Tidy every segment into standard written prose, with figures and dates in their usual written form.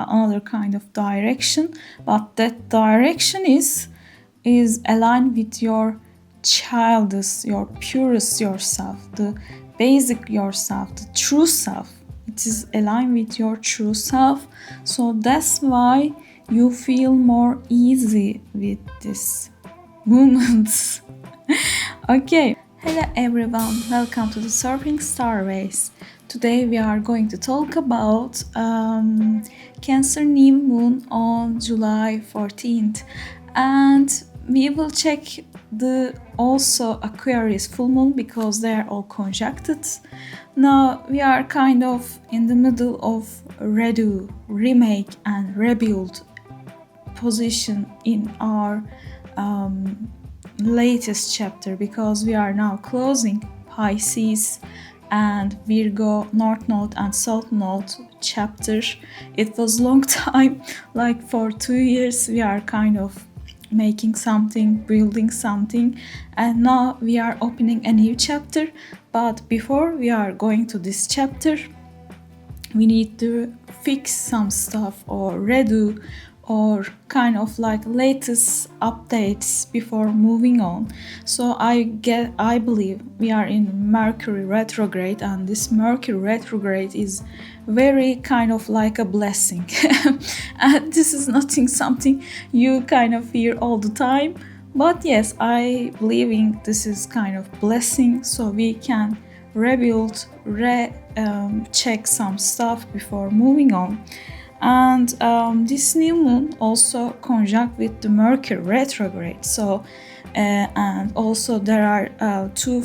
another kind of direction, but that direction is aligned with your childish, your purest yourself, the basic yourself, the true self. It is aligned with your true self, so that's why you feel more easy with this movements. Okay, hello everyone, welcome to the Surfing Star Race. Today we are going to talk about Cancer new moon on July 14th, and we will check the also Aquarius full moon because they are all conjuncted. Now we are kind of in the middle of redo, remake and rebuild position in our latest chapter, because we are now closing Pisces and Virgo North Node and South Node chapter. It was long time, like for 2 years we are kind of making something, building something, and now we are opening a new chapter. But before we are going to this chapter, we need to fix some stuff or redo or kind of like latest updates before moving on. So I believe we are in Mercury retrograde, and this Mercury retrograde is very kind of like a blessing. And this is nothing something you kind of hear all the time, but yes, I believe this is kind of blessing, so we can rebuild, check some stuff before moving on. And this new moon also conjunct with the Mercury retrograde. So and also there are two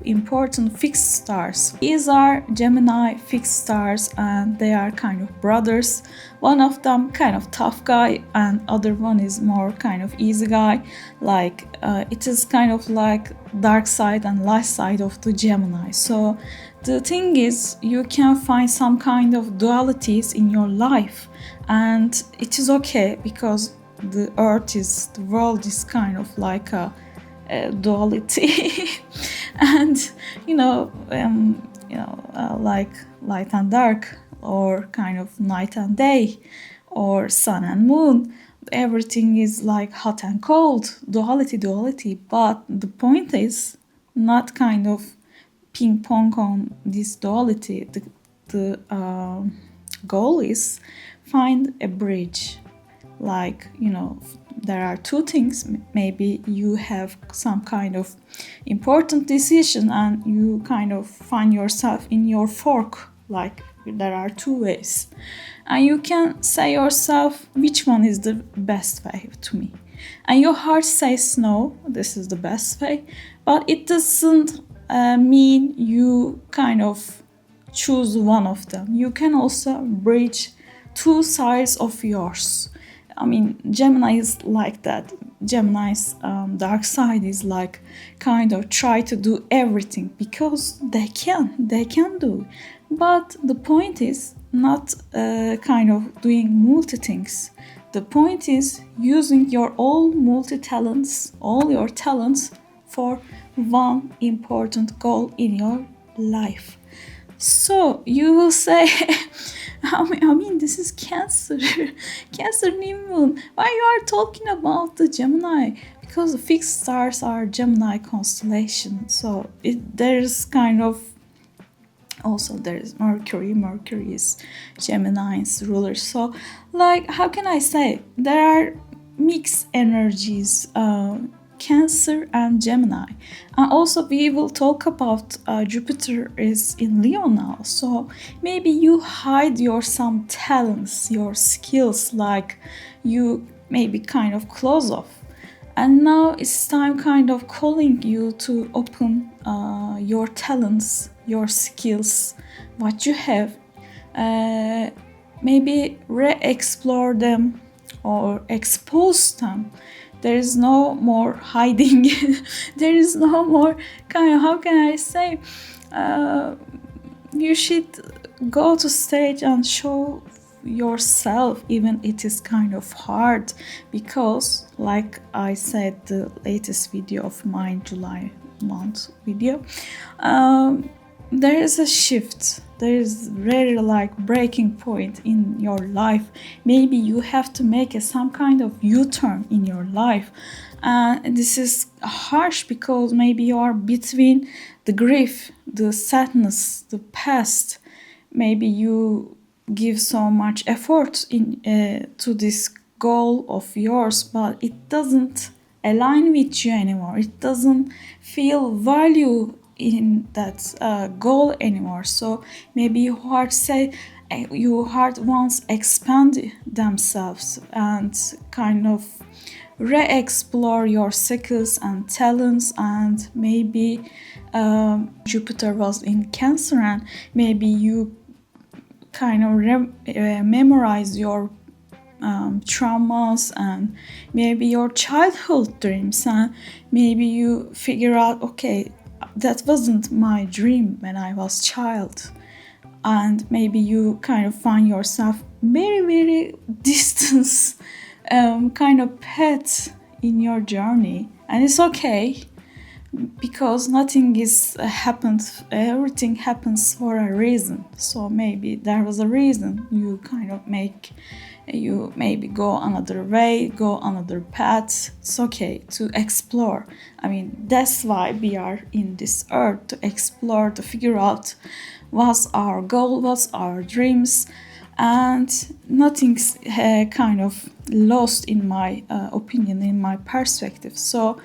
important fixed stars. These are Gemini fixed stars, and they are kind of brothers. One of them kind of tough guy, and other one is more kind of easy guy. Like it is kind of like dark side and light side of the Gemini. So the thing is, you can find some kind of dualities in your life, and it is okay because the world is kind of like a duality. And like light and dark, or kind of night and day, or sun and moon. Everything is like hot and cold, duality. But the point is not kind of ping pong on this duality. The goal is find a bridge. Like, there are two things. Maybe you have some kind of important decision and you kind of find yourself in your fork. Like, there are two ways, and you can say yourself which one is the best way to me, and your heart says no, this is the best way. But it doesn't mean you kind of choose one of them. You can also bridge two sides of yours. I mean, Gemini is like that. Gemini's dark side is like kind of try to do everything because they can do. But the point is not kind of doing multi things. The point is using your all your talents for one important goal in your life. So you will say, I mean, this is Cancer, Cancer new moon. Why you are talking about the Gemini? Because the fixed stars are Gemini constellation. So there's kind of also there's Mercury. Mercury is Gemini's ruler. So like, how can I say? There are mixed energies. Cancer and Gemini. And also we will talk about Jupiter is in Leo now, so maybe you hide some talents, your skills, like you maybe kind of close off, and now it's time kind of calling you to open your talents, your skills, what you have, maybe re-explore them or expose them. There is no more hiding. There is no more kind of, how can I say, you should go to stage and show yourself, even it is kind of hard, because like I said, the latest video of mine, July month video, there is a shift. There is really like breaking point in your life. Maybe you have to make some kind of U-turn in your life. And this is harsh because maybe you are between the grief, the sadness, the past. Maybe you give so much effort to this goal of yours, but it doesn't align with you anymore. It doesn't feel value in that goal anymore. So maybe your heart wants expand themselves and kind of re-explore your skills and talents. And maybe Jupiter was in Cancer, and maybe you kind of memorize your traumas and maybe your childhood dreams, and maybe you figure out, okay, that wasn't my dream when I was child. And maybe you kind of find yourself very, very distant kind of path in your journey. And it's okay, because nothing is happened, everything happens for a reason. So maybe there was a reason you kind of you maybe go another way, go another path. It's okay to explore. I mean, that's why we are in this earth, to explore, to figure out what's our goal, what's our dreams. And nothing's kind of lost in my opinion, in my perspective. So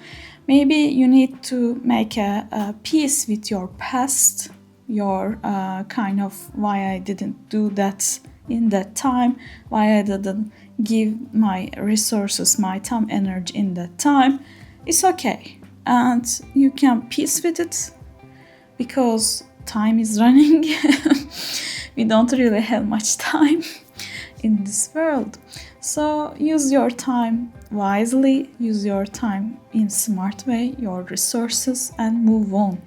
maybe you need to make a peace with your past, your kind of why I didn't do that in that time, why I didn't give my resources, my time, energy in that time. It's okay. And you can peace with it, because time is running. We don't really have much time in this world. So use your time wisely, use your time in smart way, your resources, and move on.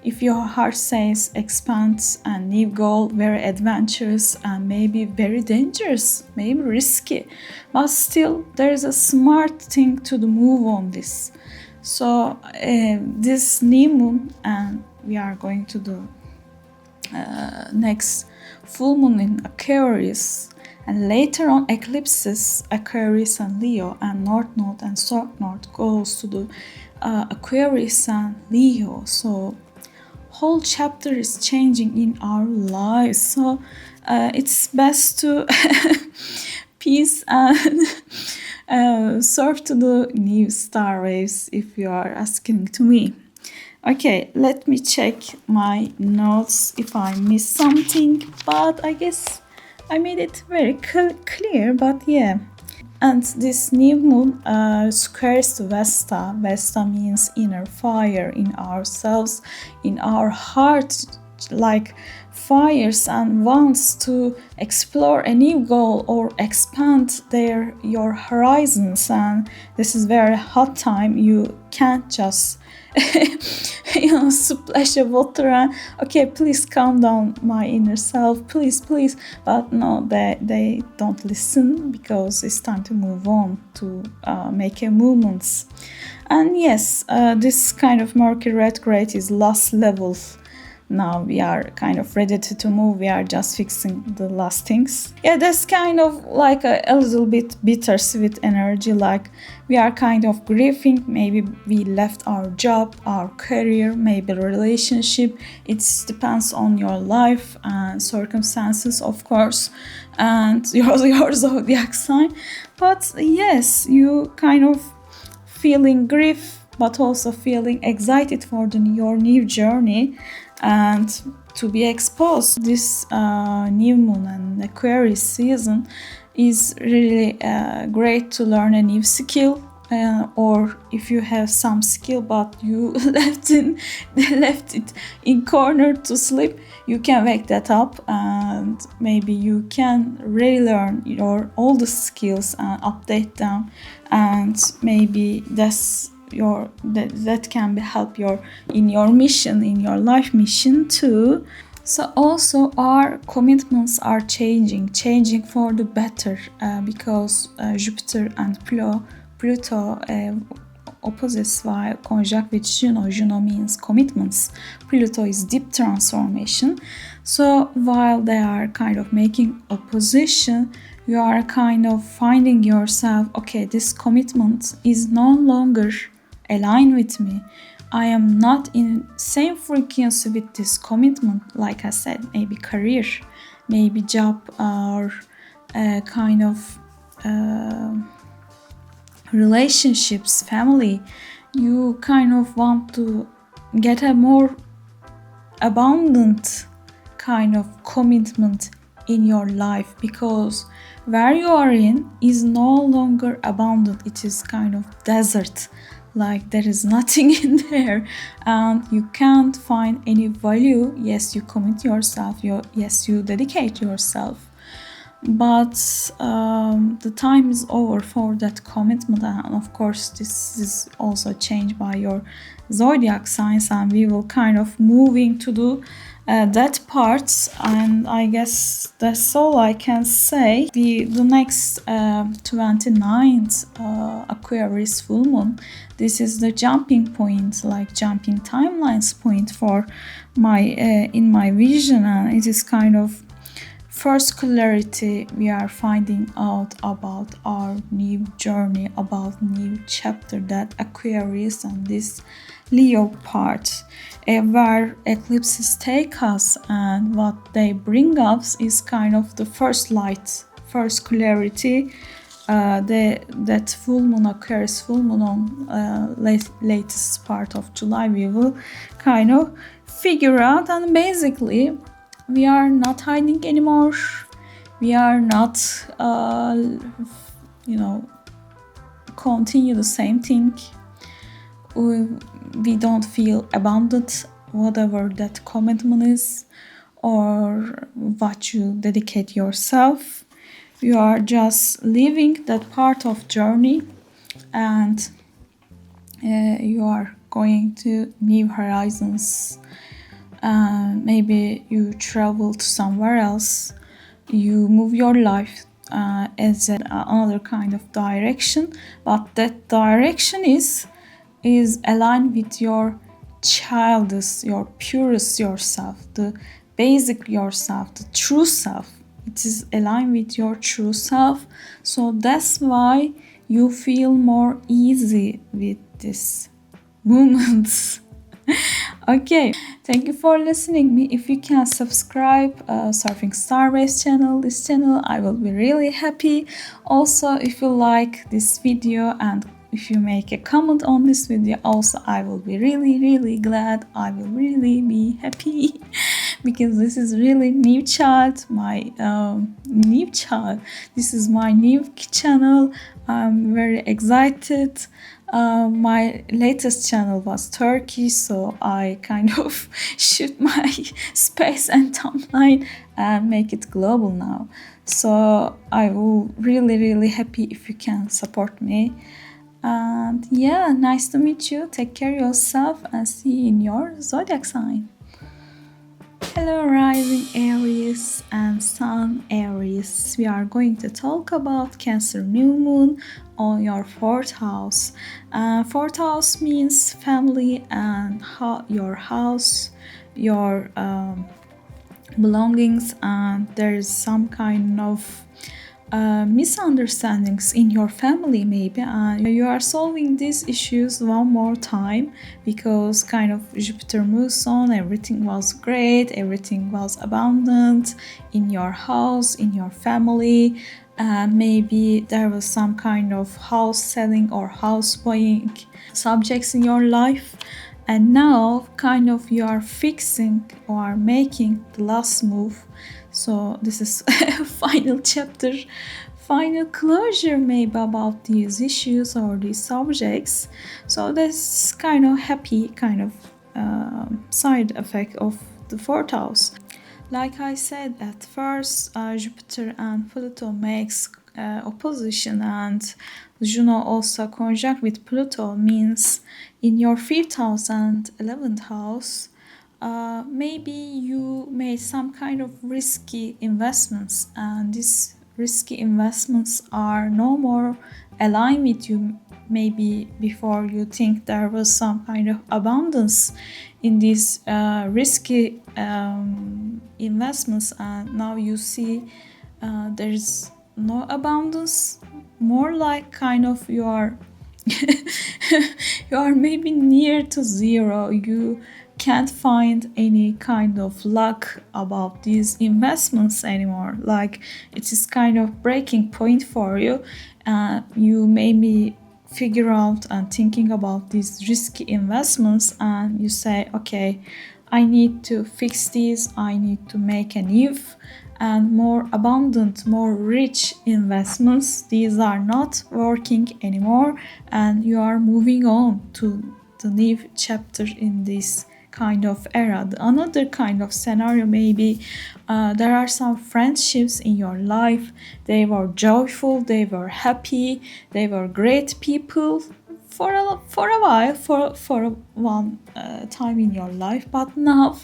If your heart says expand a new goal, very adventurous and maybe very dangerous, maybe risky, but still there is a smart thing to move on this. So this new moon, and we are going to do next full moon in Aquarius, and later on eclipses, Aquarius and Leo, and North Node and South Node goes to the Aquarius and Leo. So whole chapter is changing in our lives. So it's best to peace and surf to the new star waves, if you are asking to me. Okay, let me check my notes if I missed something, but I guess I made it very clear, but yeah. And this new moon squares to Vesta. Vesta means inner fire in ourselves, in our heart, like fires, and wants to explore a new goal or expand your horizons. And this is very hot time. You can't just splash of water and okay, please calm down my inner self, please. But no, they don't listen, because it's time to move on, to make a movements. And yes, this kind of Mercury retrograde is last level. Now we are kind of ready to move. We are just fixing the last things. Yeah, that's kind of like a little bit bittersweet energy. Like we are kind of grieving. Maybe we left our job, our career, maybe relationship. It depends on your life and circumstances, of course, and your zodiac sign. But yes, you kind of feeling grief, but also feeling excited for your new journey and to be exposed. This new moon and Aquarius season is really great to learn a new skill, or if you have some skill but you left it in corner to sleep, you can wake that up, and maybe you can relearn all the skills and update them, and maybe that can help in your mission, in your life mission too. So also our commitments are changing for the better, because Jupiter and Pluto opposites while conjunct with Juno. Juno means commitments. Pluto is deep transformation. So while they are kind of making opposition, you are kind of finding yourself, okay, this commitment is no longer aligned with me. I am not in same frequency with this commitment. Like I said, maybe career, maybe job, or kind of relationships, family. You kind of want to get a more abundant kind of commitment in your life, because where you are in is no longer abundant. It is kind of desert, like there is nothing in there and you can't find any value. Yes, you commit yourself, yes, you dedicate yourself, but the time is over for that commitment. And of course this is also changed by your zodiac signs, and we will kind of moving to do that part. And I guess that's all I can say. The next 29th Aquarius full moon, this is the jumping point, like jumping timelines point for my in my vision, and it is kind of first clarity we are finding out about our new journey, about new chapter that Aquarius and this Leo part, where eclipses take us, and what they bring us is kind of the first light, first clarity. That full moon, Aquarius full moon on latest part of July, we will kind of figure out. And basically we are not hiding anymore. We are not continue the same thing. We don't feel abandoned, whatever that commitment is or what you dedicate yourself. You are just living that part of journey, and you are going to new horizons. Maybe you travel to somewhere else, you move your life as another kind of direction, but that direction is aligned with your childish, your purest yourself, the basic yourself, the true self. It is aligned with your true self, so that's why you feel more easy with this moments. Okay, thank you for listening me. If you can subscribe Surfing Starways channel, this channel, I will be really happy. Also, if you like this video and if you make a comment on this video, also I will be really glad. I will really be happy because this is really new child, my new child. This is my new channel. I'm very excited. My latest channel was Turkey, so I kind of shoot my space and timeline and make it global now. So I will really happy if you can support me. And yeah, nice to meet you. Take care of yourself and see you in your zodiac sign. Hello rising Aries and Sun Aries. We are going to talk about Cancer new moon on your 4th house. 4th house means family and your house, your belongings, and there is some kind of misunderstandings in your family maybe, and you are solving these issues one more time because kind of Jupiter moves on, everything was great, everything was abundant in your house, in your family. Maybe there was some kind of house selling or house buying subjects in your life, and now kind of you are fixing or making the last move. So this is final chapter, final closure maybe about these issues or these subjects. So that's kind of happy kind of side effect of the 4th house. Like I said at first, Jupiter and Pluto makes opposition, and Juno also conjunct with Pluto means in your 5th house and 11th house, maybe you made some kind of risky investments, and these risky investments are no more aligned with you. maybe before you think there was some kind of abundance in these risky investments, and now you see there's no abundance, more like kind of you are you are maybe near to zero. You can't find any kind of luck about these investments anymore. Like it is kind of breaking point for you. You maybe figure out and thinking about these risky investments, and you say, okay, I need to fix these. I need to make a new and more abundant, more rich investments. These are not working anymore, and you are moving on to the new chapter in this kind of era. Another kind of scenario, maybe there are some friendships in your life. They were joyful, they were happy, they were great people for a while, for one time in your life, but now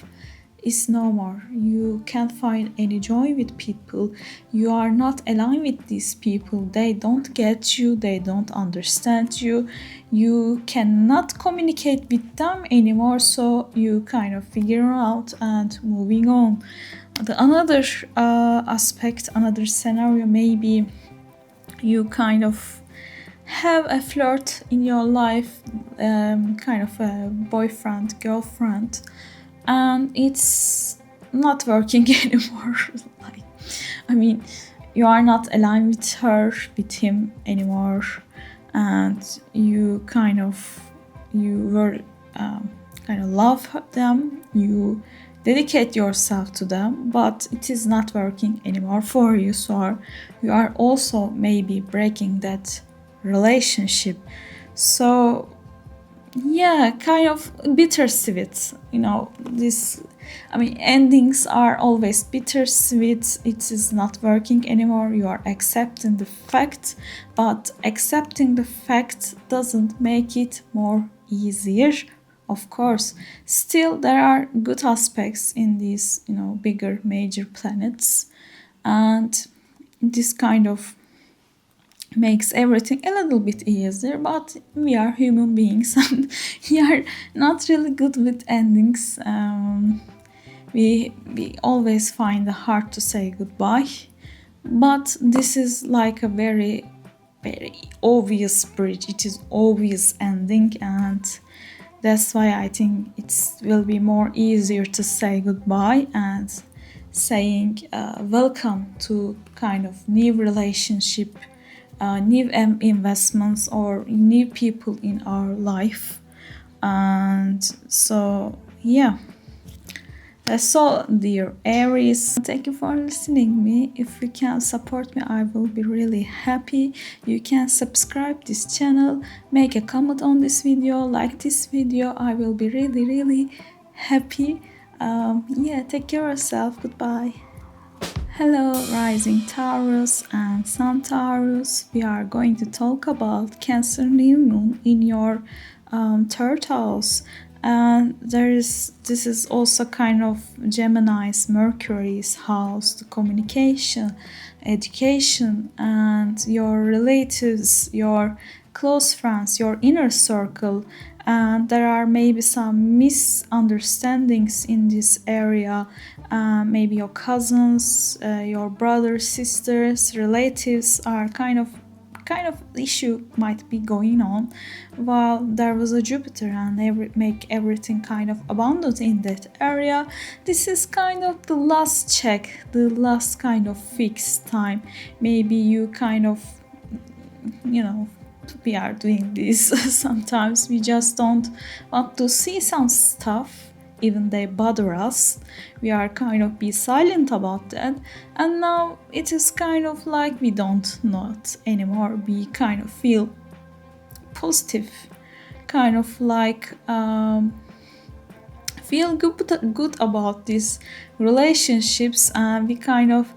is no more. You can't find any joy with people. You are not aligned with these people. They don't get you, they don't understand you. You cannot communicate with them anymore, so you kind of figure out and moving on. Another aspect, another scenario, maybe you kind of have a flirt in your life, kind of a boyfriend, girlfriend, and it's not working anymore. Like, I mean, you are not aligned with her, with him anymore, and you were kind of love them, you dedicate yourself to them, but it is not working anymore for you, so you are also maybe breaking that relationship. So yeah, kind of bittersweet, endings are always bittersweet. It is not working anymore. You are accepting the fact, but accepting the fact doesn't make it more easier. Of course, still there are good aspects in these, bigger major planets, and this kind of makes everything a little bit easier, but we are human beings and we are not really good with endings. We always find it hard to say goodbye, but this is like a very, very obvious bridge. It is obvious ending, and that's why I think it will be more easier to say goodbye and saying welcome to kind of new relationship, new investments, or new people in our life. And so yeah, that's all, dear Aries. Thank you for listening me. If you can support me, I will be really happy. You can subscribe this channel, make a comment on this video, like this video. I will be really, really happy. Take care of yourself. Goodbye. Hello, rising Taurus and Sun Taurus. We are going to talk about Cancer new moon in your third house, and this is also kind of Gemini's Mercury's house, the communication, education, and your relatives, your close friends, your inner circle. And there are maybe some misunderstandings in this area. Maybe your cousins, your brothers, sisters, relatives are kind of issue might be going on, while there was a Jupiter and make everything kind of abundant in that area. This is kind of the last check, the last kind of fixed time. Maybe you kind of, we are doing this sometimes. We just don't want to see some stuff, even they bother us. We are kind of be silent about that, and now it is kind of like we don't know it anymore. We kind of feel positive, kind of like feel good about these relationships, and we kind of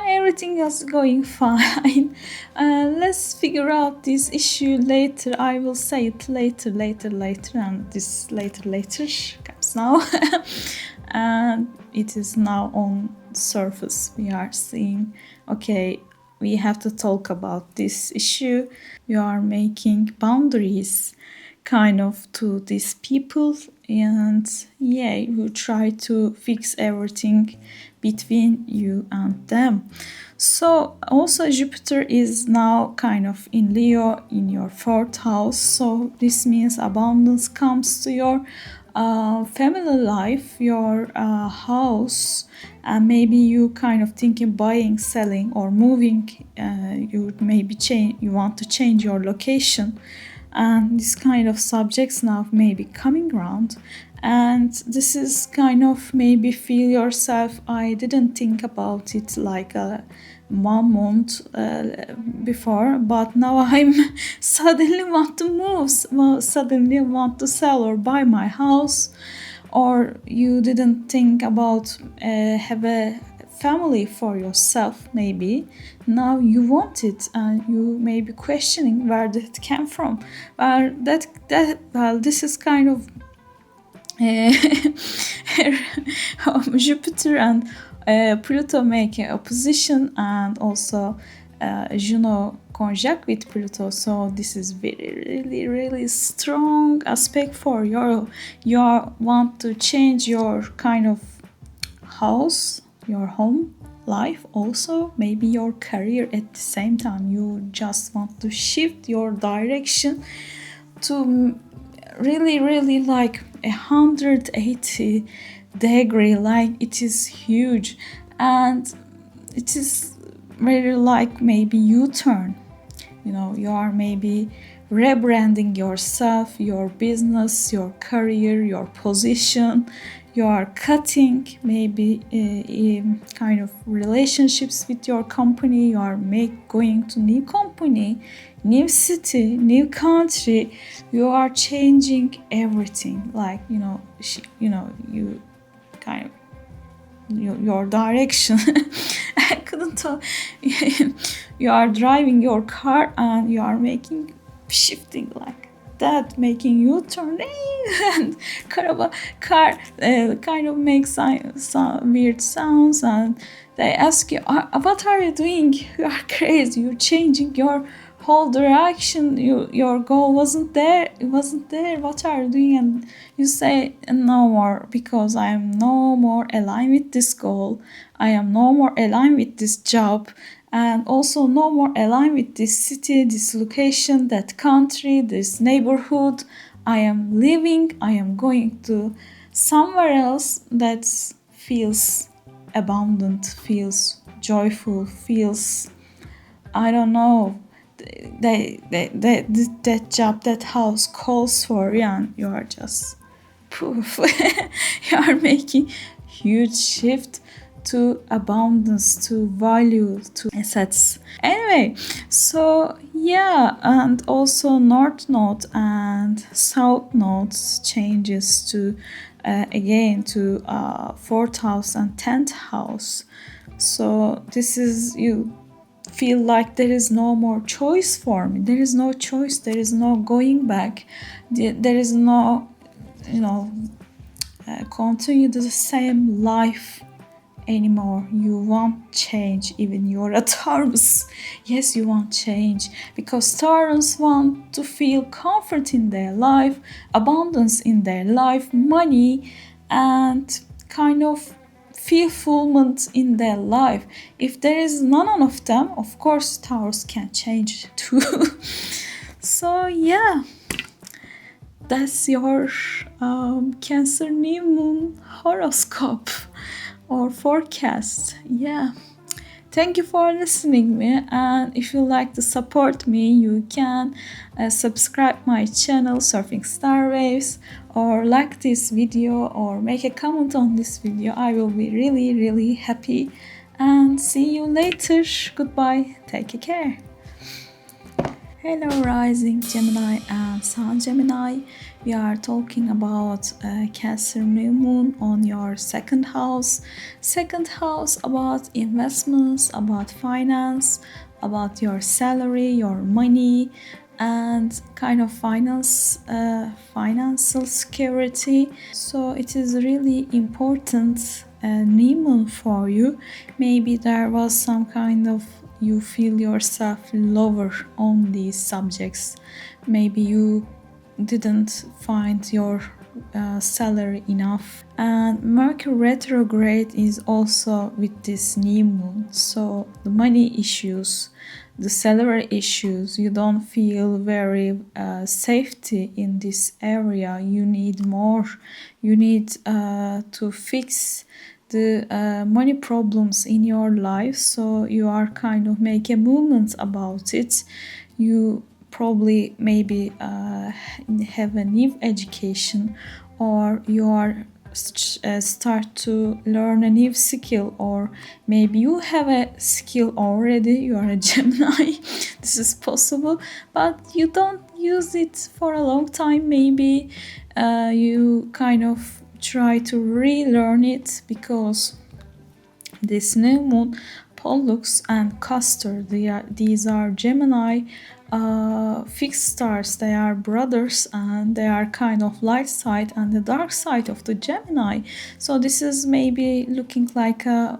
everything is going fine. Let's figure out this issue later. I will say it later, and this later comes now. And it is now on surface. We are seeing, okay, we have to talk about this issue. You are making boundaries kind of to these people, and yeah, you try to fix everything between you and them. So also Jupiter is now kind of in Leo in your 4th house, so this means abundance comes to your family life, your house, and maybe you kind of thinking buying, selling, or moving. You maybe you want to change your location, and this kind of subjects now maybe coming around. And this is kind of maybe feel yourself, I didn't think about it like a 1 month before, but now I'm suddenly want to move, suddenly want to sell or buy my house. Or you didn't think about have a family for yourself, maybe now you want it, and you may be questioning where that came from. Well, this is kind of Jupiter and Pluto make an opposition, and also Juno conjunct with Pluto. So this is very really strong aspect for you want to change your kind of house, your home life, also maybe your career at the same time. You just want to shift your direction to really like 180 degree, like it is huge, and it is very like maybe U-turn. You are maybe rebranding yourself, your business, your career, your position. You are cutting maybe kind of relationships with your company. You are going to new company, new city, new country. You are changing everything, like you kind of your direction. I couldn't talk. You are driving your car and you are shifting like that, making U-turn, and car kind of makes some weird sounds, and they ask you, what are you doing? You are crazy, you're changing your whole direction, your goal wasn't there, what are you doing? And you say, no more, because I am no more aligned with this goal, I am no more aligned with this job, and also no more aligned with this city, this location, that country, this neighborhood. I am leaving, I am going to somewhere else that feels abundant, feels joyful, feels, I don't know, that job, that house calls for you, and you are just poof. You are making huge shift to abundance, to value, to assets. Anyway, so yeah, and also North Node and South Nodes changes to again to 4th house and 10th house. So this is, you feel like there is no more choice for me, there is no choice, there is no going back, there is no continue the same life anymore. You want change, even you're a Taurus. Yes, you want change, because Taurus want to feel comfort in their life, abundance in their life, money, and kind of fulfillment in their life. If there is none of them, of course Taurus can change too. So yeah, that's your Cancer new moon horoscope or forecast. Yeah, thank you for listening me, and if you like to support me, you can subscribe my channel Surfing Star Waves, or like this video, or make a comment on this video. I will be really happy, and see you later. Goodbye, take care. Hello rising Gemini and Sun Gemini. We are talking about Cancer new moon on your 2nd house. 2nd house about investments, about finance, about your salary, your money, and kind of financial security. So it is really important new moon for you. Maybe there was some kind of you feel yourself lower on these subjects. Maybe you didn't find your salary enough. And Mercury retrograde is also with this new moon, so the money issues, the salary issues, you don't feel very safety in this area. You need more, you need to fix the money problems in your life, so you are kind of make a movement about it. You probably maybe have a new education, or you are start to learn a new skill, or maybe you have a skill already, you are a Gemini. This is possible, but you don't use it for a long time. Maybe you kind of try to relearn it, because this new moon, Pollux and Castor, these are Gemini fixed stars. They are brothers, and they are kind of light side and the dark side of the Gemini. So this is maybe looking like a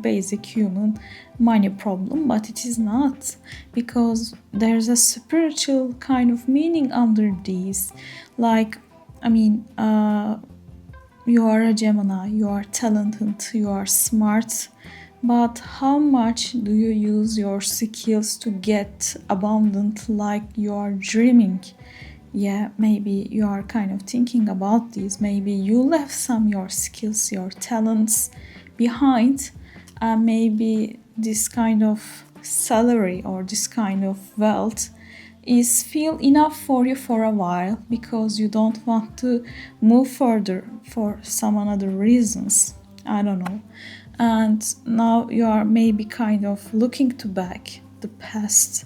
basic human money problem, but it is not, because there's a spiritual kind of meaning under these. Like, you are a Gemini, you are talented, you are smart, but how much do you use your skills to get abundant like you are dreaming? Yeah, maybe you are kind of thinking about this. Maybe you left some your skills, your talents behind, and maybe this kind of salary or this kind of wealth is feel enough for you for a while, because you don't want to move further for some other reasons. I don't know. And now you are maybe kind of looking to back the past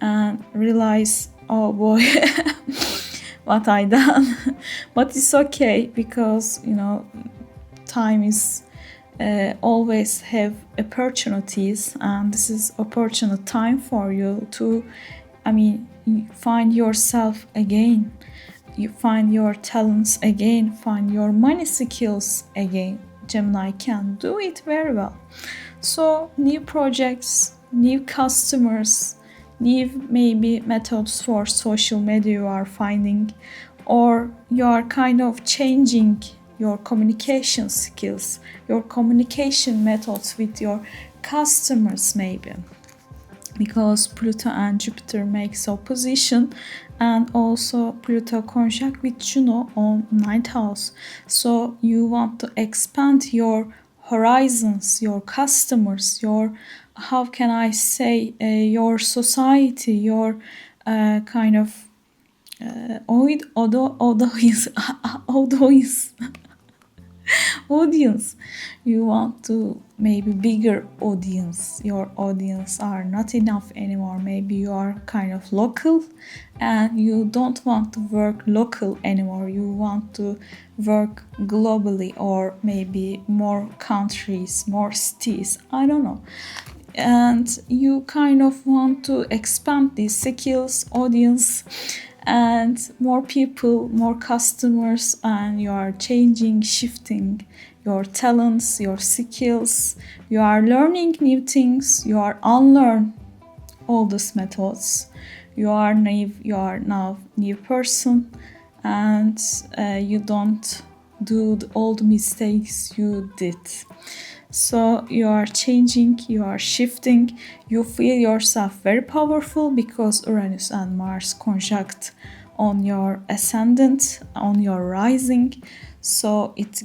and realize, oh boy, what I done. But it's okay, because time is always have opportunities, and this is opportunity time for you to find yourself again, you find your talents again, find your money skills again. Gemini can do it very well. So new projects, new customers, new maybe methods for social media you are finding, or you are kind of changing your communication skills, your communication methods with your customers maybe, because Pluto and Jupiter makes opposition, and also Pluto conjunct with Juno on 9th house. So you want to expand your horizons, your customers, your, how can I say, your society, your kind of audience. You want to maybe bigger audience. Your audience are not enough anymore. Maybe you are kind of local and you don't want to work local anymore. You want to work globally, or maybe more countries, more cities, I don't know. And you kind of want to expand these skills, audience, and more people, more customers, and you are changing, shifting your talents, your skills. You are learning new things. You are unlearn all these methods. You are naive. You are now new person, and you don't do the old mistakes you did. So you are changing, you are shifting, you feel yourself very powerful because Uranus and Mars conjunct on your ascendant, on your rising. So it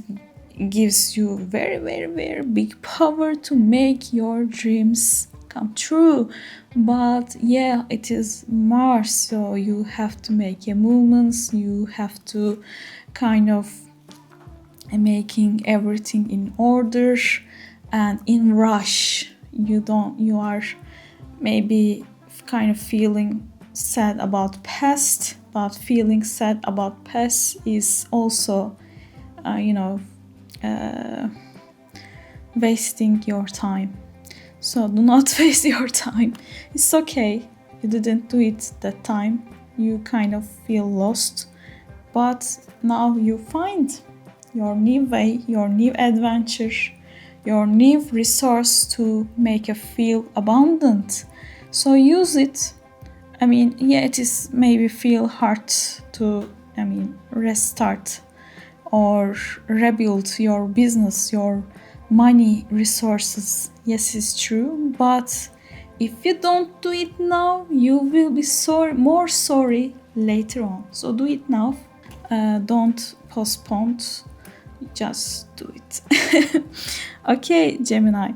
gives you very, very, very big power to make your dreams come true. But yeah, it is Mars, so you have to make a movements, you have to kind of making everything in order and in rush. You are maybe kind of feeling sad about past, but feeling sad about past is also wasting your time. So do not waste your time. It's okay, you didn't do it that time, you kind of feel lost, but now you find your new way, your new adventure, your new resource to make you feel abundant. So use it. I mean, yeah, it is maybe feel hard to, restart or rebuild your business, your money resources. Yes, it's true, but if you don't do it now, you will be more sorry later on. So do it now. Don't postpone. Just do it. Okay, Gemini.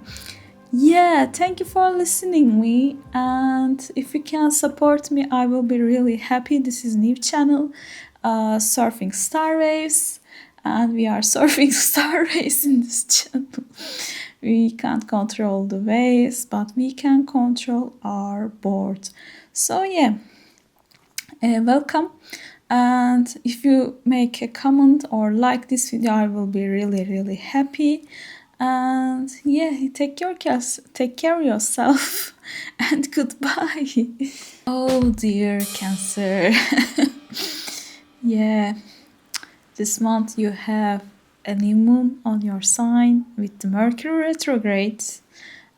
Yeah, thank you for listening me, and if you can support me, I will be really happy. This is new channel, surfing star waves, and we are surfing star waves in this channel. We can't control the waves, but we can control our board. So yeah, welcome. And if you make a comment or like this video, I will be really happy. And yeah, take care of yourself and goodbye. Oh dear Cancer. Yeah, this month you have a new moon on your sign with the Mercury retrograde,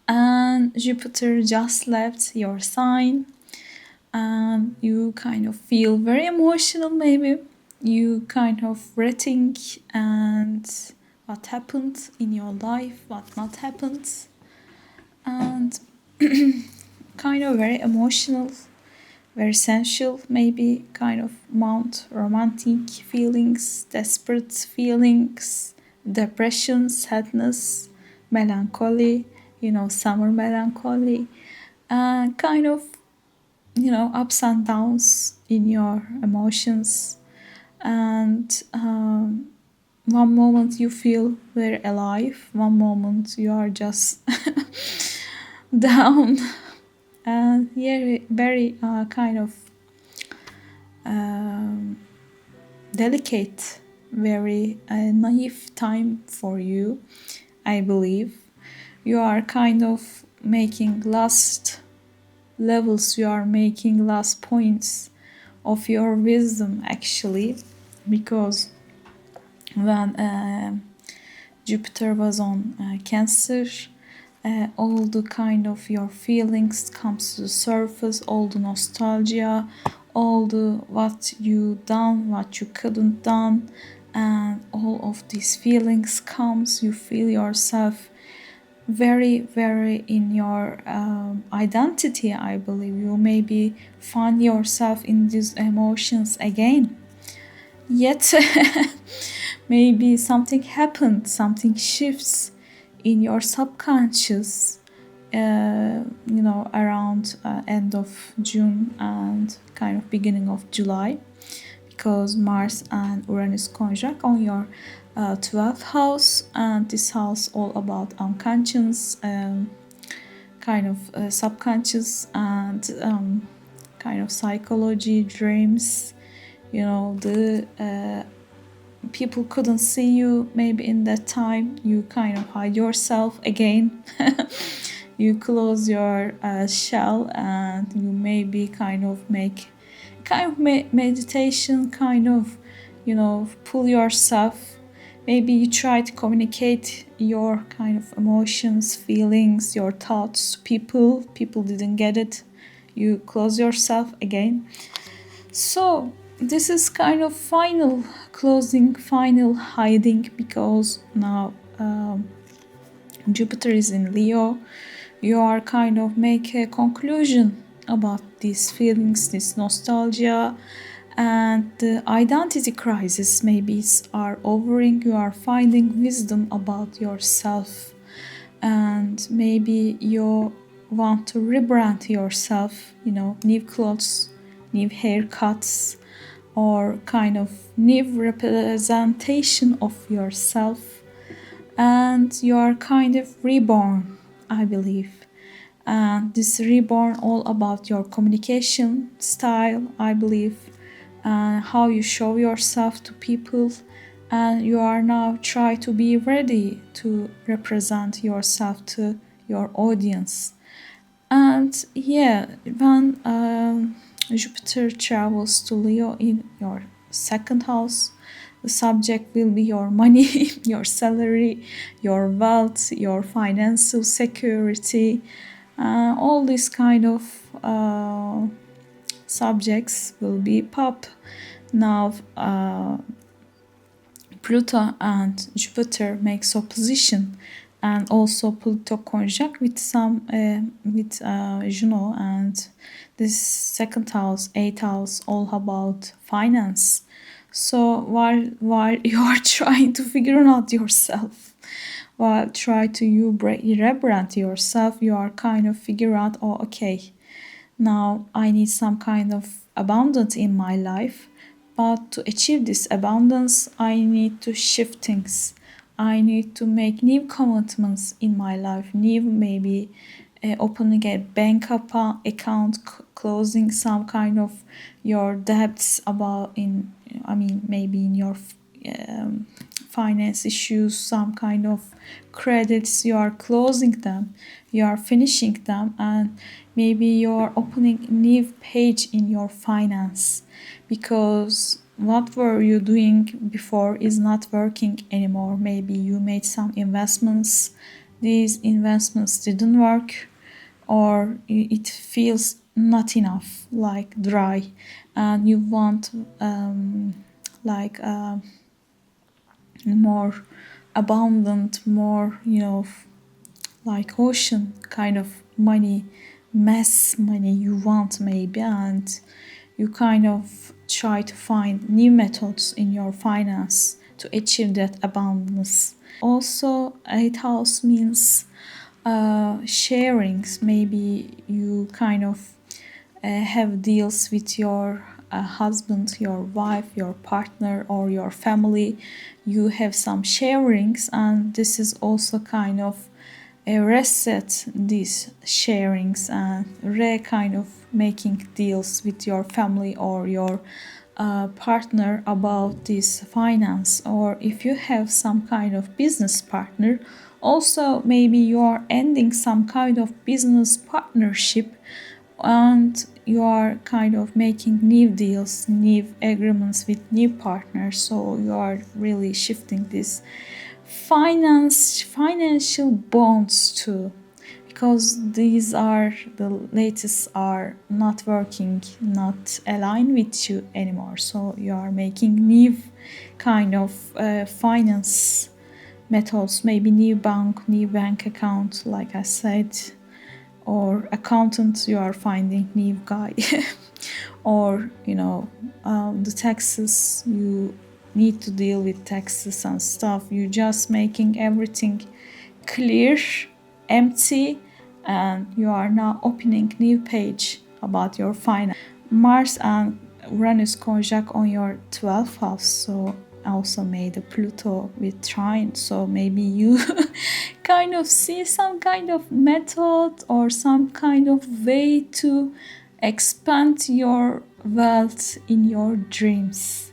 and Jupiter just left your sign, and you kind of feel very emotional. Maybe you kind of rethink and what happened in your life, what not happened, and kind of very emotional, very sensual, maybe kind of mount romantic feelings, desperate feelings, depression, sadness, melancholy, summer melancholy, and kind of, ups and downs in your emotions. And one moment you feel very alive, one moment you are just down, and yeah, very kind of delicate, very naive time for you, I believe. You are kind of making last levels, you are making last points of your wisdom, actually, because when Jupiter was on Cancer, all the kind of your feelings comes to the surface, all the nostalgia, all the what you done, what you couldn't done, and all of these feelings comes. You feel yourself very in your identity. I believe you maybe find yourself in these emotions again. Yet maybe something happened, something shifts in your subconscious, around end of June and kind of beginning of July, because Mars and Uranus conjunct on your 12th house, and this house all about unconscious, kind of subconscious, and kind of psychology, dreams. The people couldn't see you maybe in that time. You kind of hide yourself again. You close your shell, and you maybe kind of make meditation, kind of, pull yourself. Maybe you try to communicate your kind of emotions, feelings, your thoughts to people. People didn't get it. You close yourself again. So this is kind of final closing, final hiding, because now Jupiter is in Leo. You are kind of make a conclusion about these feelings, this nostalgia, and the identity crisis maybe are overing. You are finding wisdom about yourself, and maybe you want to rebrand yourself, new clothes, new haircuts, or kind of new representation of yourself, and you are kind of reborn, I believe. And this reborn all about your communication style, I believe, and how you show yourself to people, and you are now try to be ready to represent yourself to your audience. And yeah, when Jupiter travels to Leo in your second house, The subject will be your money, your salary, your wealth, your financial security. All these kind of subjects will be pop. Now Pluto and Jupiter makes opposition, and also Pluto conjunct with Juno, and this second house, eighth house, all about finance. So while you are trying to figure out yourself, while try to you rebrand yourself, you are kind of figure out, oh okay, now I need some kind of abundance in my life. But to achieve this abundance, I need to shift things. I need to make new commitments in my life. New, maybe opening a bank account, closing some kind of your debts maybe in your finance issues, some kind of credits, you are closing them, you are finishing them, and maybe you're opening a new page in your finance, because what were you doing before is not working anymore. Maybe you made some investments, these investments didn't work, or it feels not enough, like dry, and you want more abundant, more, like ocean kind of money, mass money you want maybe, and you kind of try to find new methods in your finance to achieve that abundance. Also, eighth house means sharings. Maybe you kind of have deals with your husband, your wife, your partner, or your family. You have some sharings, and this is also kind of reset these sharings and kind of making deals with your family or your partner about this finance. Or if you have some kind of business partner, also maybe you are ending some kind of business partnership, and you are kind of making new deals, new agreements with new partners. So you are really shifting this financial bonds too, because these are the latest are not working, not aligned with you anymore. So you are making new kind of finance methods, maybe new bank account, like I said, or accountant, you are finding new guy or the taxes, you need to deal with taxes and stuff. You just making everything clear, empty, and you are now opening new page about your finance. Mars and Uranus conjunct on your 12th house, so also made a Pluto with trine. So maybe you kind of see some kind of method or some kind of way to expand your wealth in your dreams.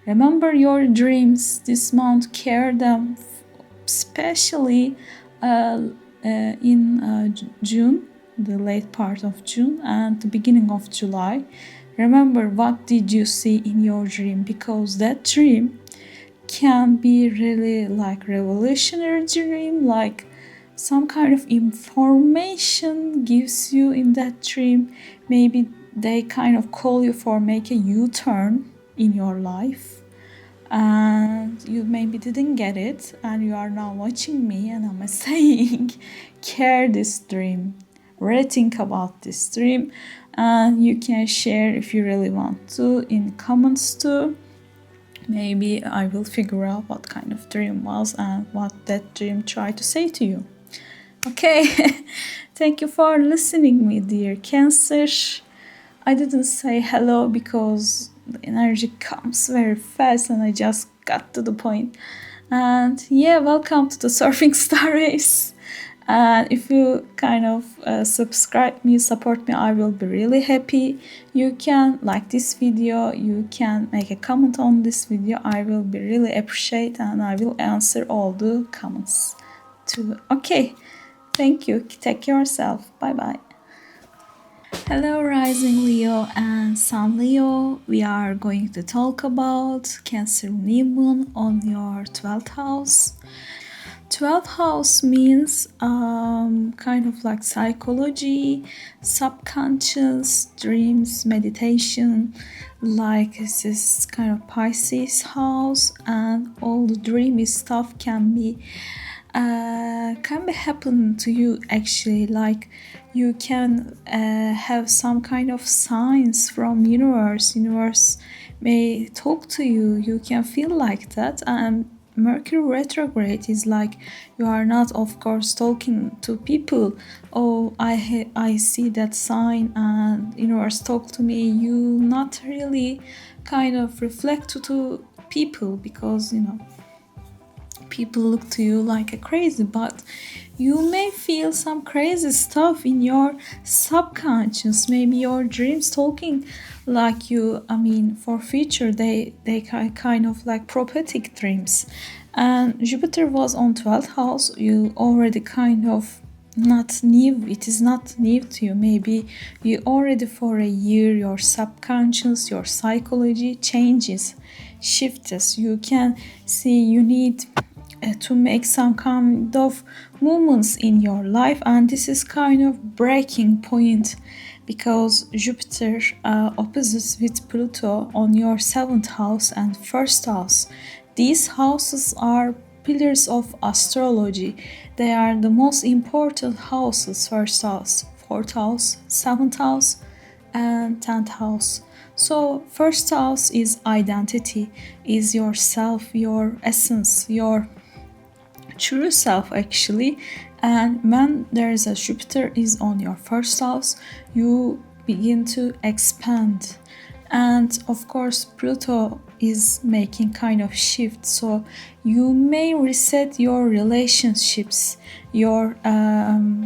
Remember your dreams this month, care them, especially in June, the late part of June and the beginning of July. Remember what did you see in your dream, because that dream can be really like revolutionary dream, like some kind of information gives you in that dream. Maybe they kind of call you for make a U-turn in your life, and you maybe didn't get it, and you are now watching me and I'm saying care this dream, really think about this dream, and you can share if you really want to in comments too. Maybe I will figure out what kind of dream was and what that dream tried to say to you. Okay, thank you for listening me, dear Cancer. I didn't say hello because the energy comes very fast and I just got to the point. And yeah, welcome to the Surfing Star Race. And if you kind of subscribe me, support me, I will be really happy. You can like this video, you can make a comment on this video. I will be really appreciate, and I will answer all the comments too. Okay, thank you. Take care of yourself. Bye bye. Hello, Rising Leo and Sun Leo. We are going to talk about Cancer New Moon on your 12th house. 12th house means kind of like psychology, subconscious, dreams, meditation. Like this kind of Pisces house, and all the dreamy stuff can be happen to you actually. Like you can have some kind of signs from universe may talk to you. You can feel like that. And Mercury retrograde is like you are not, of course, talking to people. Oh, I see that sign and universe talk to me. You not really kind of reflect to people, because people look to you like a crazy, but you may feel some crazy stuff in your subconscious. Maybe your dreams talking like you. I mean, for future they kind of like prophetic dreams. And Jupiter was on 12th house. You already kind of not new. It is not new to you. Maybe you already for a year your subconscious, your psychology changes, shifts. You can see you need to make some kind of movements in your life, and this is kind of breaking point, because Jupiter opposites with Pluto on your 7th house and 1st house. These houses are pillars of astrology. They are the most important houses: 1st house, 4th house, 7th house, and 10th house. So 1st house is identity, is yourself, your essence, your true self actually. And when there is a Jupiter is on your 1st house, you begin to expand. And of course Pluto is making kind of shift, so you may reset your relationships, your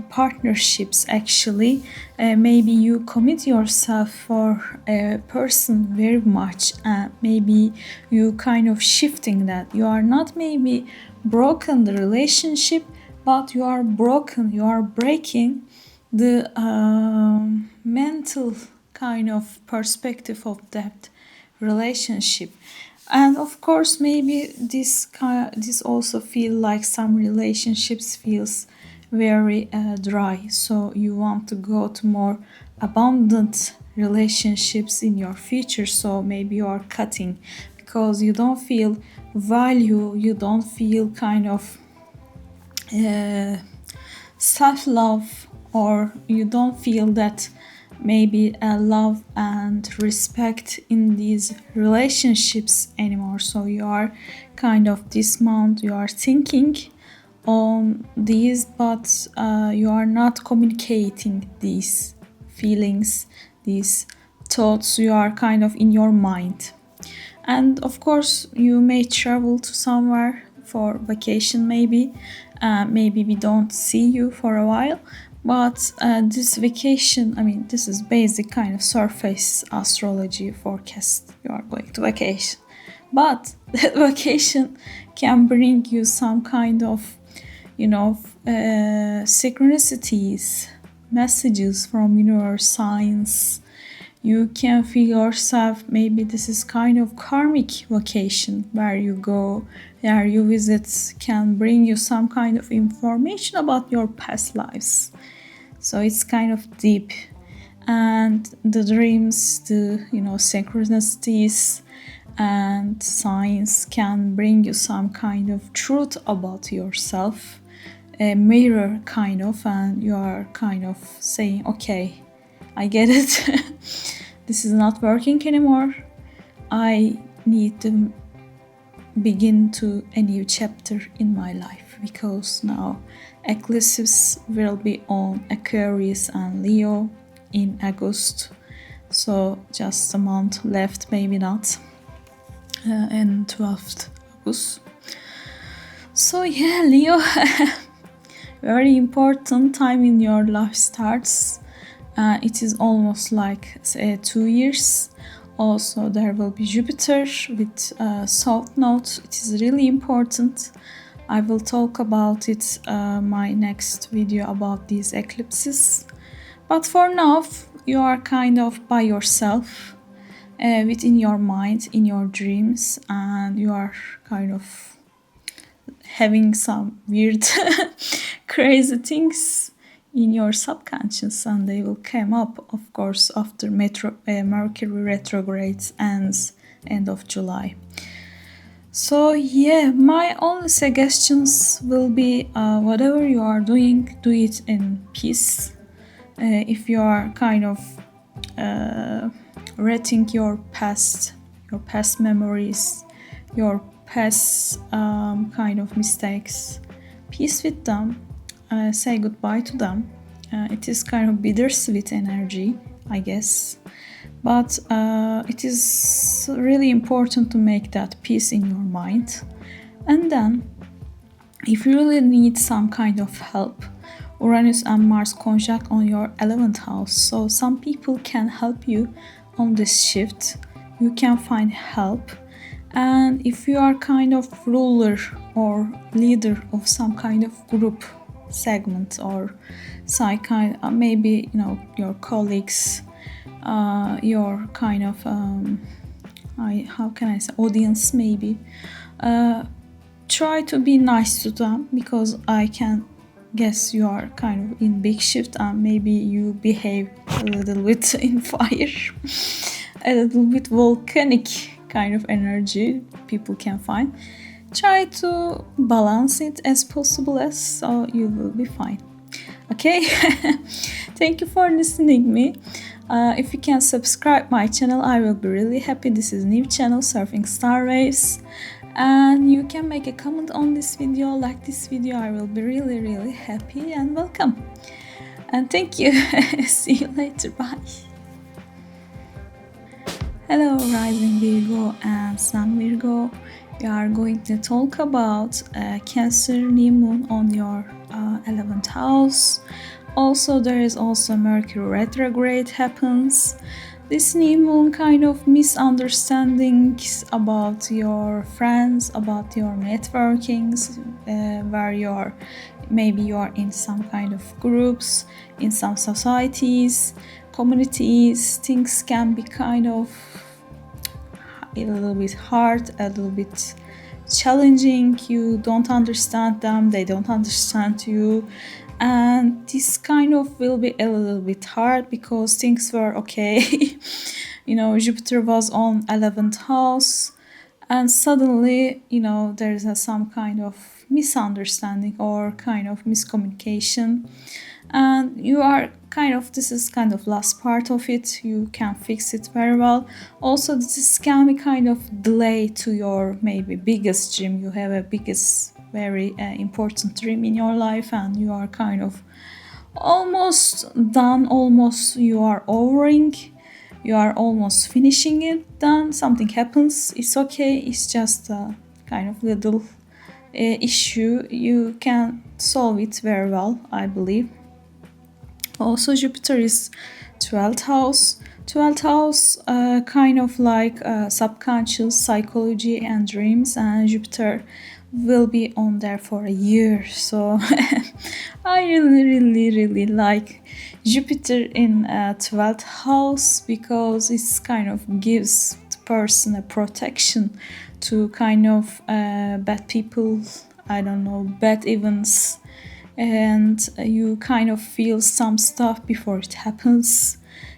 partnerships actually. Maybe you commit yourself for a person very much, and maybe you kind of shifting that. You are not maybe broken the relationship, but you are breaking the mental kind of perspective of that relationship. And of course maybe this also feel like some relationships feels very dry, so you want to go to more abundant relationships in your future. So maybe you are cutting because you don't feel value, you don't feel kind of self-love, or you don't feel that maybe love and respect in these relationships anymore. So you are kind of this month you are thinking on these, but you are not communicating these feelings, these thoughts. You are kind of in your mind. And of course you may travel to somewhere for vacation. Maybe we don't see you for a while, but this vacation, I mean, this is basic kind of surface astrology forecast. You are going to vacation, but that vacation can bring you some kind of synchronicities, messages from your signs. You can feel yourself, maybe this is kind of karmic vacation where you go, where you visit, can bring you some kind of information about your past lives. So it's kind of deep. And the dreams, the synchronicities and signs can bring you some kind of truth about yourself, a mirror kind of, and you are kind of saying, okay, I get it. This is not working anymore. I need to begin to a new chapter in my life, because now eclipses will be on Aquarius and Leo in August. So just a month left, maybe not, and 12th August. So yeah, Leo, very important time in your life starts. It is almost like 2 years. Also there will be Jupiter with South Node. It is really important. I will talk about it my next video about these eclipses. But for now, you are kind of by yourself within your mind, in your dreams, and you are kind of having some weird crazy things in your subconscious, and they will come up, of course, after Mercury retrograde ends end of July. So yeah, my only suggestions will be whatever you are doing, do it in peace. If you are kind of rethink your past memories, your past kind of mistakes, peace with them, say goodbye to them. It is kind of bittersweet energy, I guess, but it is really important to make that peace in your mind. And then, if you really need some kind of help, Uranus and Mars conjunct on your 11th house, so some people can help you on this shift. You can find help. And if you are kind of ruler or leader of some kind of group segment, or some kind, maybe your colleagues, your kind of how can I say, audience, maybe try to be nice to them, because I can guess you are kind of in big shift and maybe you behave a little bit in fire, a little bit volcanic kind of energy people can find. Try to balance it as possible as, so you will be fine. Okay. Thank you for listening me. If you can subscribe my channel, I will be really happy. This is new channel, Surfing Star Waves, and you can make a comment on this video, like this video. I will be really happy, and welcome, and thank you. See you later. Bye. Hello, rising Virgo and Sun Virgo. We are going to talk about Cancer new moon on your 11th house. Also, there is also Mercury retrograde happens. This new moon kind of misunderstandings about your friends, about your networkings, where maybe you are in some kind of groups, in some societies, communities. Things can be kind of a little bit hard, a little bit challenging. You don't understand them, they don't understand you. And this kind of will be a little bit hard because things were okay. Jupiter was on 11th house, and suddenly, there's some kind of misunderstanding or kind of miscommunication, and you are this is kind of last part of it. You can fix it very well. Also, this can be kind of delay to your maybe biggest dream. You have a biggest very important dream in your life, and you are kind of almost done, almost you are overing, you are almost finishing it. Then something happens. It's okay, it's just a kind of little issue. You can solve it very well, I believe. Also, Jupiter is 12th house. 12th house kind of like subconscious psychology and dreams, and Jupiter will be on there for a year. So I really like Jupiter in 12th house, because it kind of gives the person a protection to kind of bad people, I don't know, bad events, and you kind of feel some stuff before it happens.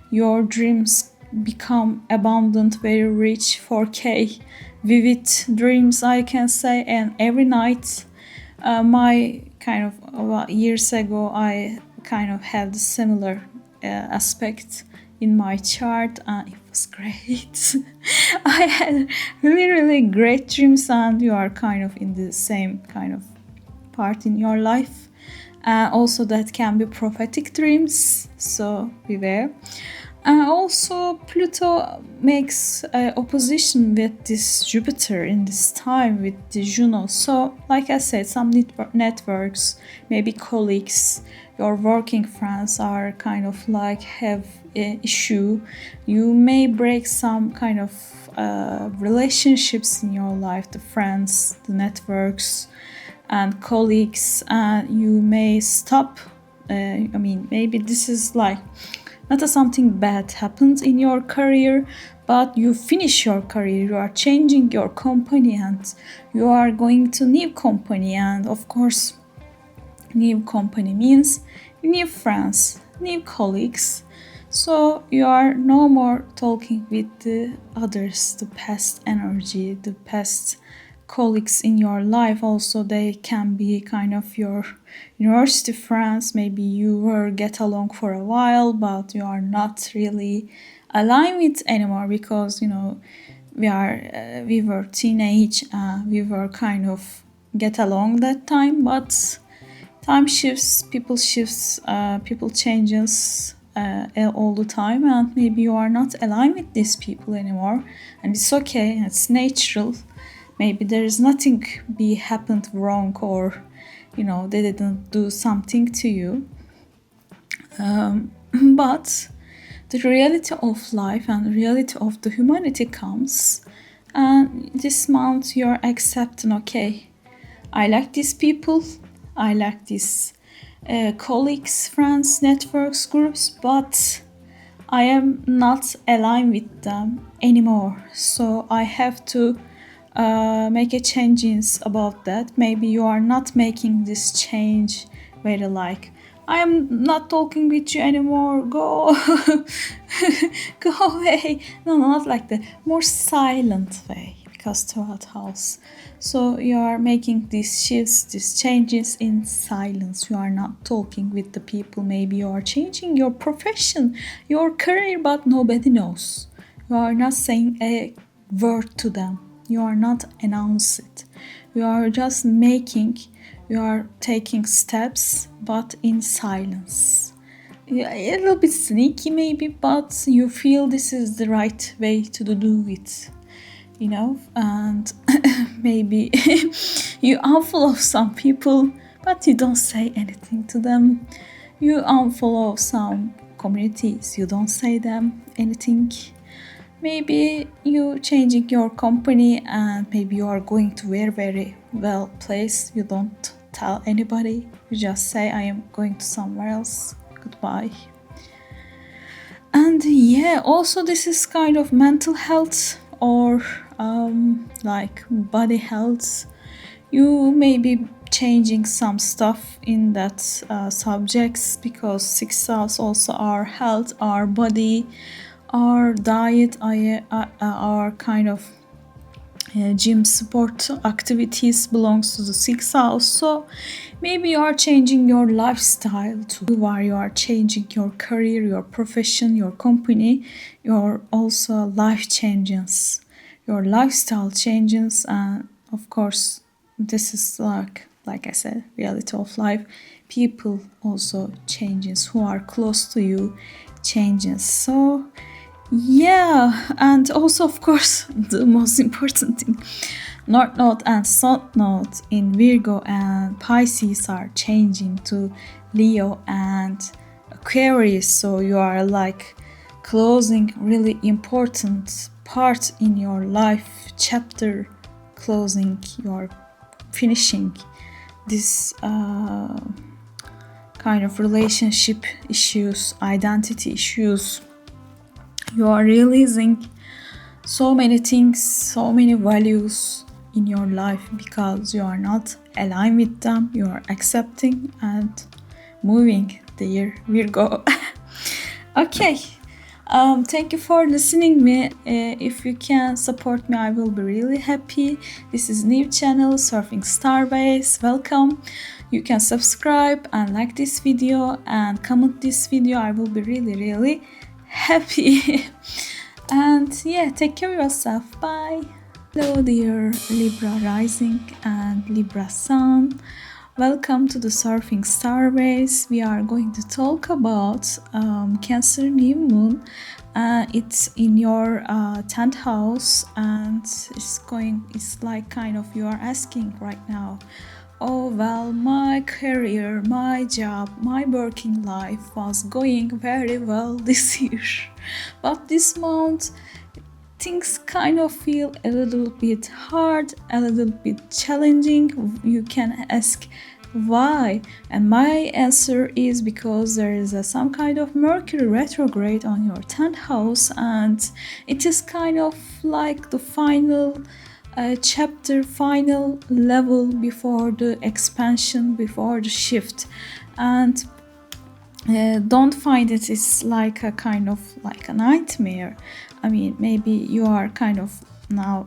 Your dreams become abundant, very rich, 4K vivid dreams, I can say. And every night, my kind of years ago, I kind of had a similar aspect in my chart, and it was great. I had really great dreams, and you are kind of in the same kind of part in your life. Also, that can be prophetic dreams, so beware. Also, Pluto makes opposition with this Jupiter in this time with the Juno. So, like I said, some networks, maybe colleagues, your working friends are kind of like have an issue. You may break some kind of relationships in your life, the friends, the networks, and colleagues. You may stop. Maybe this is like not a something bad happens in your career, but you finish your career, you are changing your company and you are going to new company. And of course, new company means new friends, new colleagues. So you are no more talking with the others, the past energy, the past colleagues in your life. Also, they can be kind of your university friends. Maybe you were get along for a while, but you are not really aligned with anymore because we were teenage, we were kind of get along that time, but time shifts, people changes all the time, and maybe you are not aligned with these people anymore, and it's okay, it's natural. Maybe there is nothing be happened wrong, or they didn't do something to you. But the reality of life and the reality of the humanity comes, and this month you're accepting, okay, I like these people, I like these colleagues, friends, networks, groups, but I am not aligned with them anymore. So I have to make a changes about that. Maybe you are not making this change very like, I am not talking with you anymore, go go away. No, not like the more silent way, because third house. So you are making these shifts, these changes in silence. You are not talking with the people. Maybe you are changing your profession, your career, but nobody knows. You are not saying a word to them. You are not announcing it. You are just you are taking steps, but in silence. A little bit sneaky maybe, but you feel this is the right way to do it. And maybe you unfollow some people, but you don't say anything to them. You unfollow some communities, you don't say them anything. Maybe you changing your company, and maybe you are going to a very well place. You don't tell anybody. You just say, I am going to somewhere else. Goodbye. And yeah, also this is kind of mental health or like body health. You may be changing some stuff in that subjects, because 6th house also our health, our body, our diet, our kind of gym sport activities belongs to the 6th house. So maybe you are changing your lifestyle too, while you are changing your career, your profession, your company. Your also life changes, your lifestyle changes, and of course this is like I said, reality of life. People also changes, who are close to you changes. So yeah, and also of course the most important thing, North Node and South Node in Virgo and Pisces are changing to Leo and Aquarius. So you are like closing really important part in your life chapter, closing, your finishing this kind of relationship issues, identity issues. You are releasing so many things, so many values in your life, because you are not aligned with them. You are accepting and moving, dear Virgo. Okay. Thank you for listening me. If you can support me, I will be really happy. This is new channel, Surfing Starbase. Welcome. You can subscribe and like this video and comment this video. I will be really happy. And yeah, take care of yourself. Bye. Hello dear Libra rising and Libra sun. Welcome to the Surfing Starbase. We are going to talk about Cancer new moon. It's in your 10th house, and it's like kind of you are asking right now, oh well, my career, my job, my working life was going very well this year, but this month things kind of feel a little bit hard, a little bit challenging. You can ask Why? And my answer is because there is some kind of Mercury retrograde on your 10th house, and it is kind of like the final chapter, final level before the expansion, before the shift. And don't find it's like a kind of like a nightmare. I mean, maybe you are kind of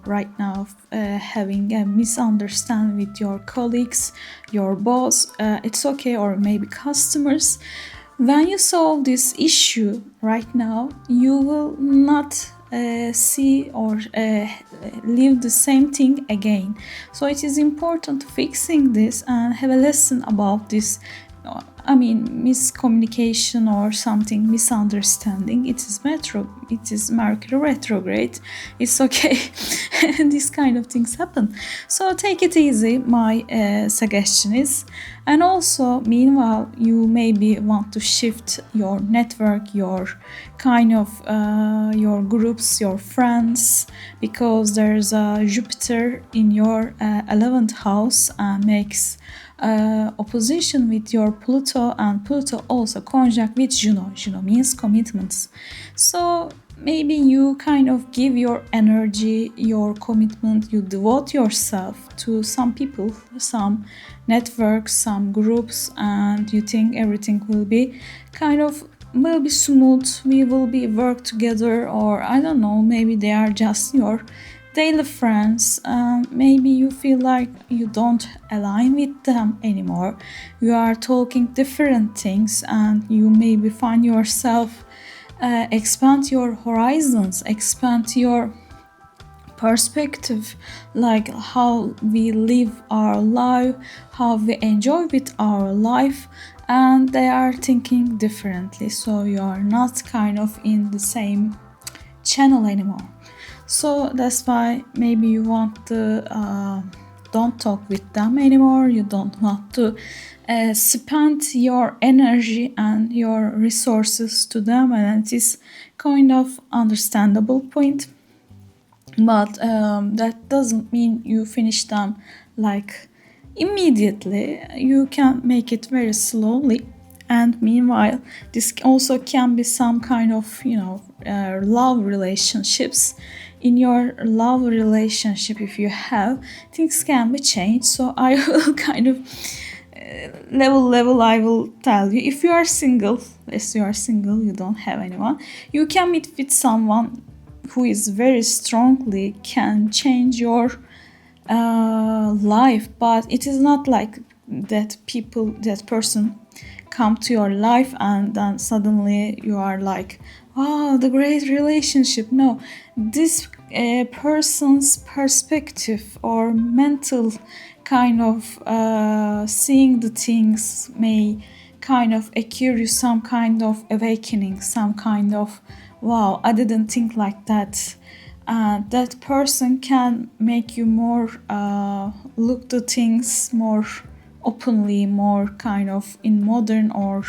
right now having a misunderstanding with your colleagues, your boss, it's okay, or maybe customers. When you solve this issue right now, you will not see or live the same thing again. So it is important fixing this and have a lesson about this. I mean, miscommunication or something, misunderstanding. It is Mercury retrograde. It's okay. These kind of things happen. So take it easy, my suggestion is. And also, meanwhile, you maybe want to shift your network, your kind of your groups, your friends, because there's a Jupiter in your 11th house and makes opposition with your Pluto, and Pluto also conjunct with Juno. Juno means commitments. So maybe you kind of give your energy, your commitment, you devote yourself to some people, some networks, some groups, and you think everything will be kind of will be smooth, we will be work together, or I don't know, maybe they are just your daily friends. Maybe you feel like you don't align with them anymore. You are talking different things, and you maybe find yourself expand your horizons, expand your perspective, like how we live our life, how we enjoy with our life, and they are thinking differently. So you are not kind of in the same channel anymore. So that's why maybe you want to don't talk with them anymore. You don't want to spend your energy and your resources to them, and it is kind of understandable point. But that doesn't mean you finish them like immediately. You can make it very slowly. And meanwhile, this also can be some kind of, love relationships. In your love relationship, if you have, things can be changed. So I will kind of level I will tell you. If you are single, yes, you are single, you don't have anyone, you can meet with someone who is very strongly can change your life. But it is not like that person come to your life and then suddenly you are like, wow, the great relationship. No, this person's perspective or mental kind of seeing the things may kind of occur you some kind of awakening, some kind of, wow, I didn't think like that. That person can make you more look the things more openly, more kind of in modern or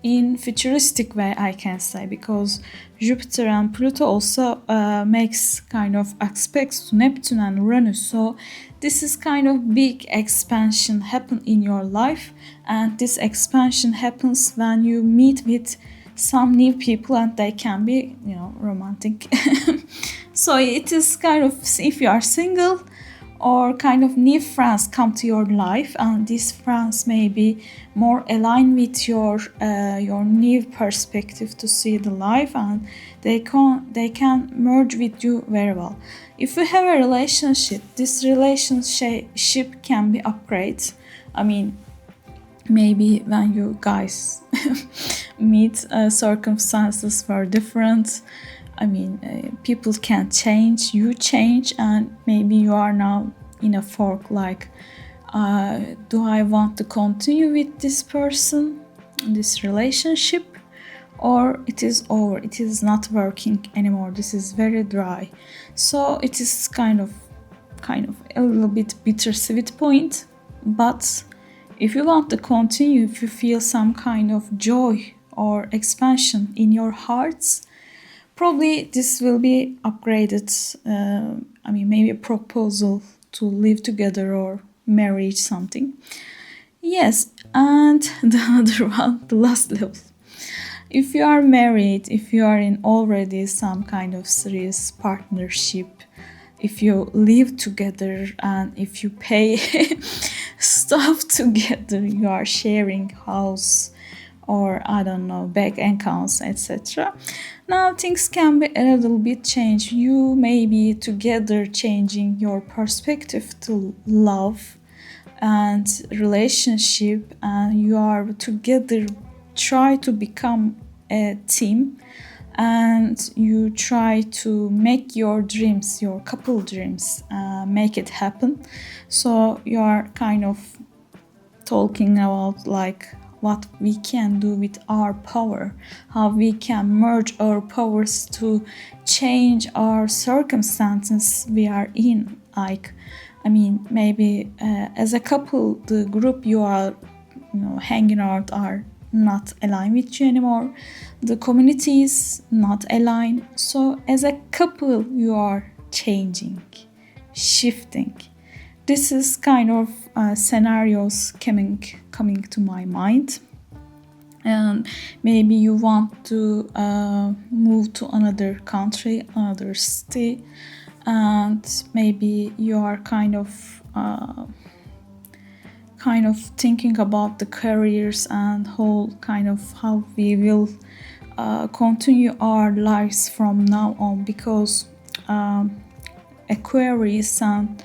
in futuristic way, I can say, because Jupiter and Pluto also makes kind of aspects to Neptune and Uranus. So this is kind of big expansion happen in your life, and this expansion happens when you meet with some new people, and they can be, romantic. So it is kind of, if you are single, or kind of new friends come to your life, and these friends may be more aligned with your new perspective to see the life, and they can merge with you very well. If you have a relationship, this relationship can be upgraded. I mean, maybe when you guys meet, circumstances were different. I mean, people can change, you change, and maybe you are now in a fork like, do I want to continue with this person, this relationship, or it is over, it is not working anymore, this is very dry. So it is kind of a little bit bittersweet point. But if you want to continue, if you feel some kind of joy or expansion in your hearts, probably this will be upgraded. Maybe a proposal to live together or marriage, something. Yes, and the other one, the last level. If you are married, if you are in already some kind of serious partnership, if you live together and if you pay stuff together, you are sharing house or I don't know, bank accounts, etc. Now things can be a little bit changed. You may be together changing your perspective to love and relationship, and you are together try to become a team, and you try to make your dreams, your couple dreams, make it happen. So you are kind of talking about like what we can do with our power, how we can merge our powers to change our circumstances we are in. Like, I mean, maybe as a couple, the group you are, hanging out are not aligned with you anymore. The community is not aligned. So as a couple, you are changing, shifting. This is kind of scenarios coming to my mind. And maybe you want to move to another country, another city, and maybe you are kind of thinking about the careers and whole kind of how we will continue our lives from now on, because Aquarius and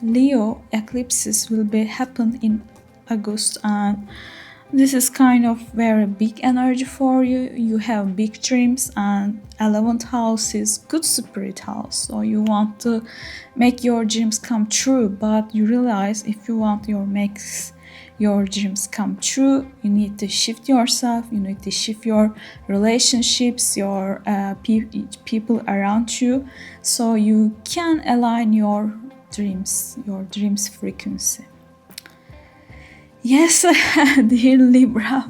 Leo eclipses will be happen in August, and this is kind of very big energy for you. You have big dreams, and 11th house is good spirit house, so you want to make your dreams come true. But you realize if you want your dreams come true, you need to shift yourself, you need to shift your relationships, your people around you, so you can align your dreams frequency. Yes, dear Libra,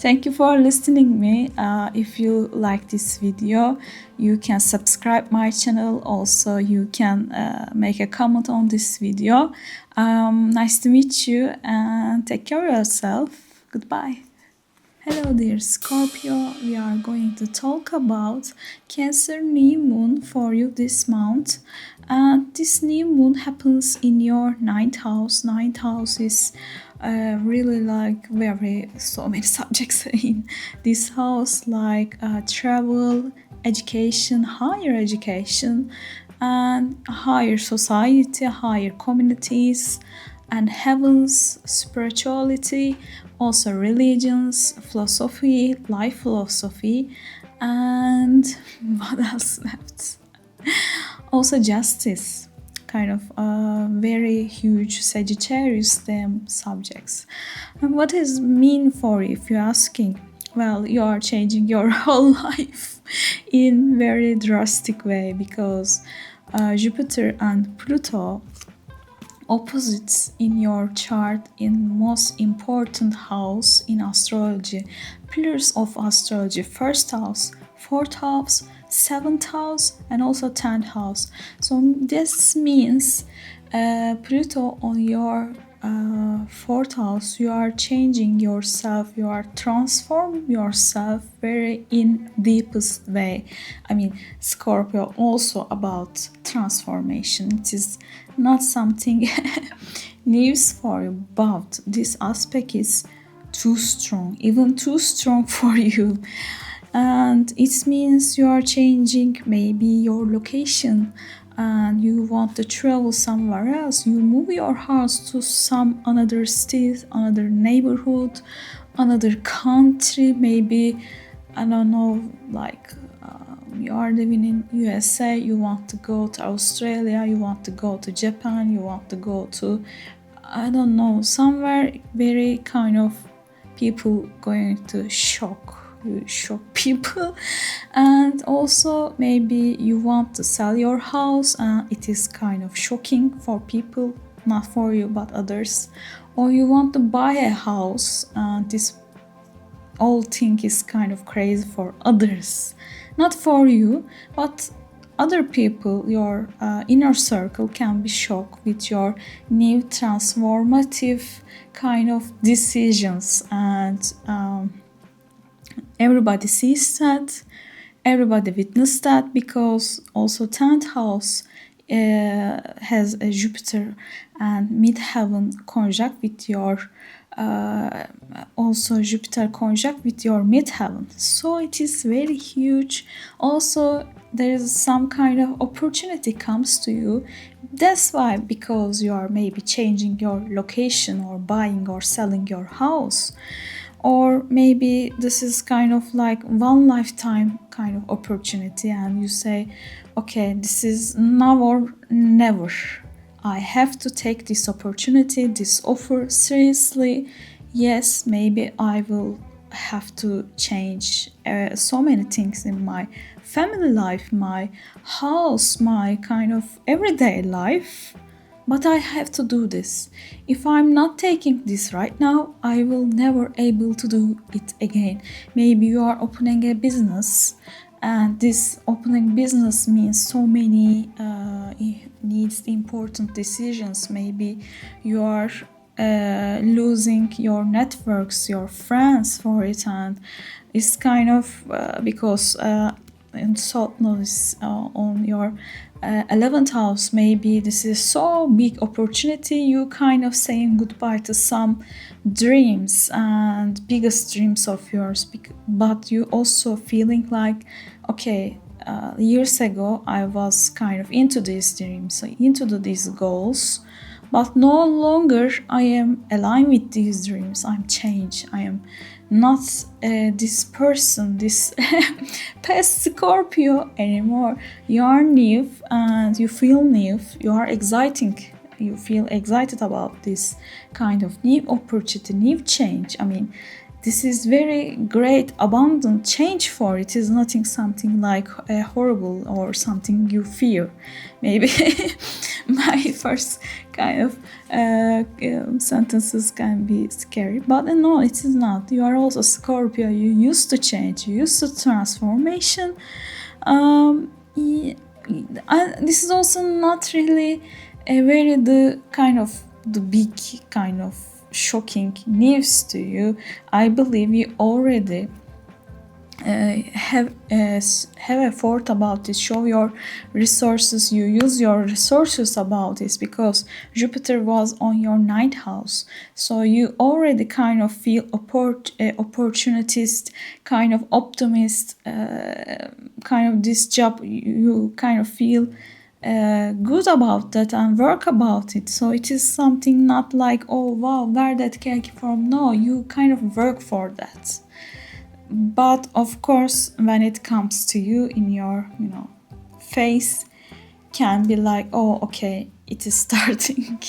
thank you for listening me. If you like this video, you can subscribe my channel. Also, you can make a comment on this video. Nice to meet you, and take care of yourself. Goodbye. Hello dear Scorpio, we are going to talk about Cancer new moon for you this month. And this new moon happens in your 9th house. 9th house is really like so many subjects in this house, like travel, education, higher education, and higher society, higher communities, and heavens, spirituality, also religions, philosophy, life philosophy, and what else left? Also justice, kind of very huge Sagittarius theme subjects. And what does it mean for you if you're asking? Well, you are changing your whole life in very drastic way, because Jupiter and Pluto opposites in your chart in most important house in astrology, pillars of astrology: first house, fourth house, 7th house, and also 10th house. So this means Pluto on your 4th house, you are changing yourself, you are transforming yourself very in deepest way. I mean, Scorpio also about transformation. It is not something news for you, but this aspect is too strong, even too strong for you. And it means you are changing maybe your location, and you want to travel somewhere else. You move your house to some another state, another neighborhood, another country. Maybe, I don't know, like you are living in USA, you want to go to Australia, you want to go to Japan, you want to go to, I don't know, somewhere very kind of people going to shock people. And also maybe you want to sell your house, and it is kind of shocking for people, not for you but others. Or you want to buy a house, and this whole thing is kind of crazy for others, not for you, but other people, your inner circle can be shocked with your new transformative kind of decisions, and everybody sees that, everybody witnessed that, because also 10th house has a Jupiter and midheaven conjunct with your also Jupiter conjunct with your midheaven, so it is very huge. Also there is some kind of opportunity comes to you. That's why, because you are maybe changing your location or buying or selling your house, or maybe this is kind of like one lifetime kind of opportunity, and you say, okay, this is now or never. I have to take this opportunity, this offer seriously. Yes, maybe I will have to change so many things in my family life, my house, my kind of everyday life. But I have to do this. If I'm not taking this right now, I will never able to do it again. Maybe you are opening a business, and this opening business means so many needs important decisions. Maybe you are losing your networks, your friends for it, and it's kind of because in salt notice on your 11th house, maybe this is so big opportunity, you kind of saying goodbye to some dreams and biggest dreams of yours, but you also feeling like, okay, years ago I was kind of into these dreams, into these goals, but no longer I am aligned with these dreams. I'm changed. I am not this person, this past Scorpio anymore. You are new and you feel new. You are exciting. You feel excited about this kind of new opportunity, new change. I mean, this is very great, abundant change for it. Is nothing something like horrible or something you fear. Maybe my first kind of sentences can be scary, but no, it is not. You are also Scorpio. You used to change. You used to transformation. This is also not really a very the big kind of shocking news to you. I believe you already have a thought about this. Show your resources. You use your resources about this, because Jupiter was on your 9th house. So you already kind of feel opportunist, kind of optimist, kind of this job. You kind of feel good about that and work about it. So it is something not like, oh wow, where that came from. No, you kind of work for that. But of course, when it comes to you in your face, can be like, oh okay, it is starting.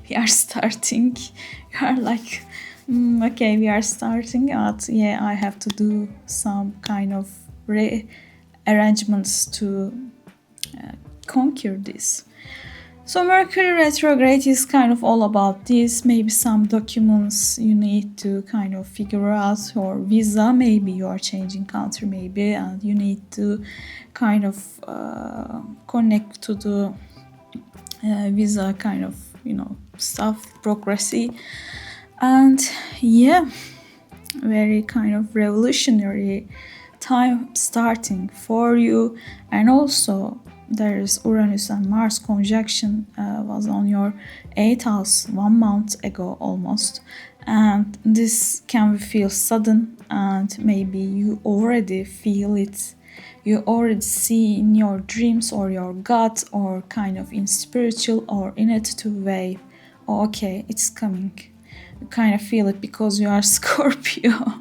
We are starting. You are like, okay, we are starting, but yeah, I have to do some kind of arrangements to conquer this. So Mercury retrograde is kind of all about this. Maybe some documents you need to kind of figure out, or visa, maybe you are changing country maybe, and you need to kind of connect to the visa kind of stuff, progressy. And yeah, very kind of revolutionary time starting for you. And also there is Uranus and Mars conjunction was on your 8th house 1 month ago almost, and this can feel sudden, and maybe you already feel it, you already see in your dreams or your gut, or kind of in spiritual or intuitive way, oh, okay, it's coming. You kind of feel it because you are Scorpio.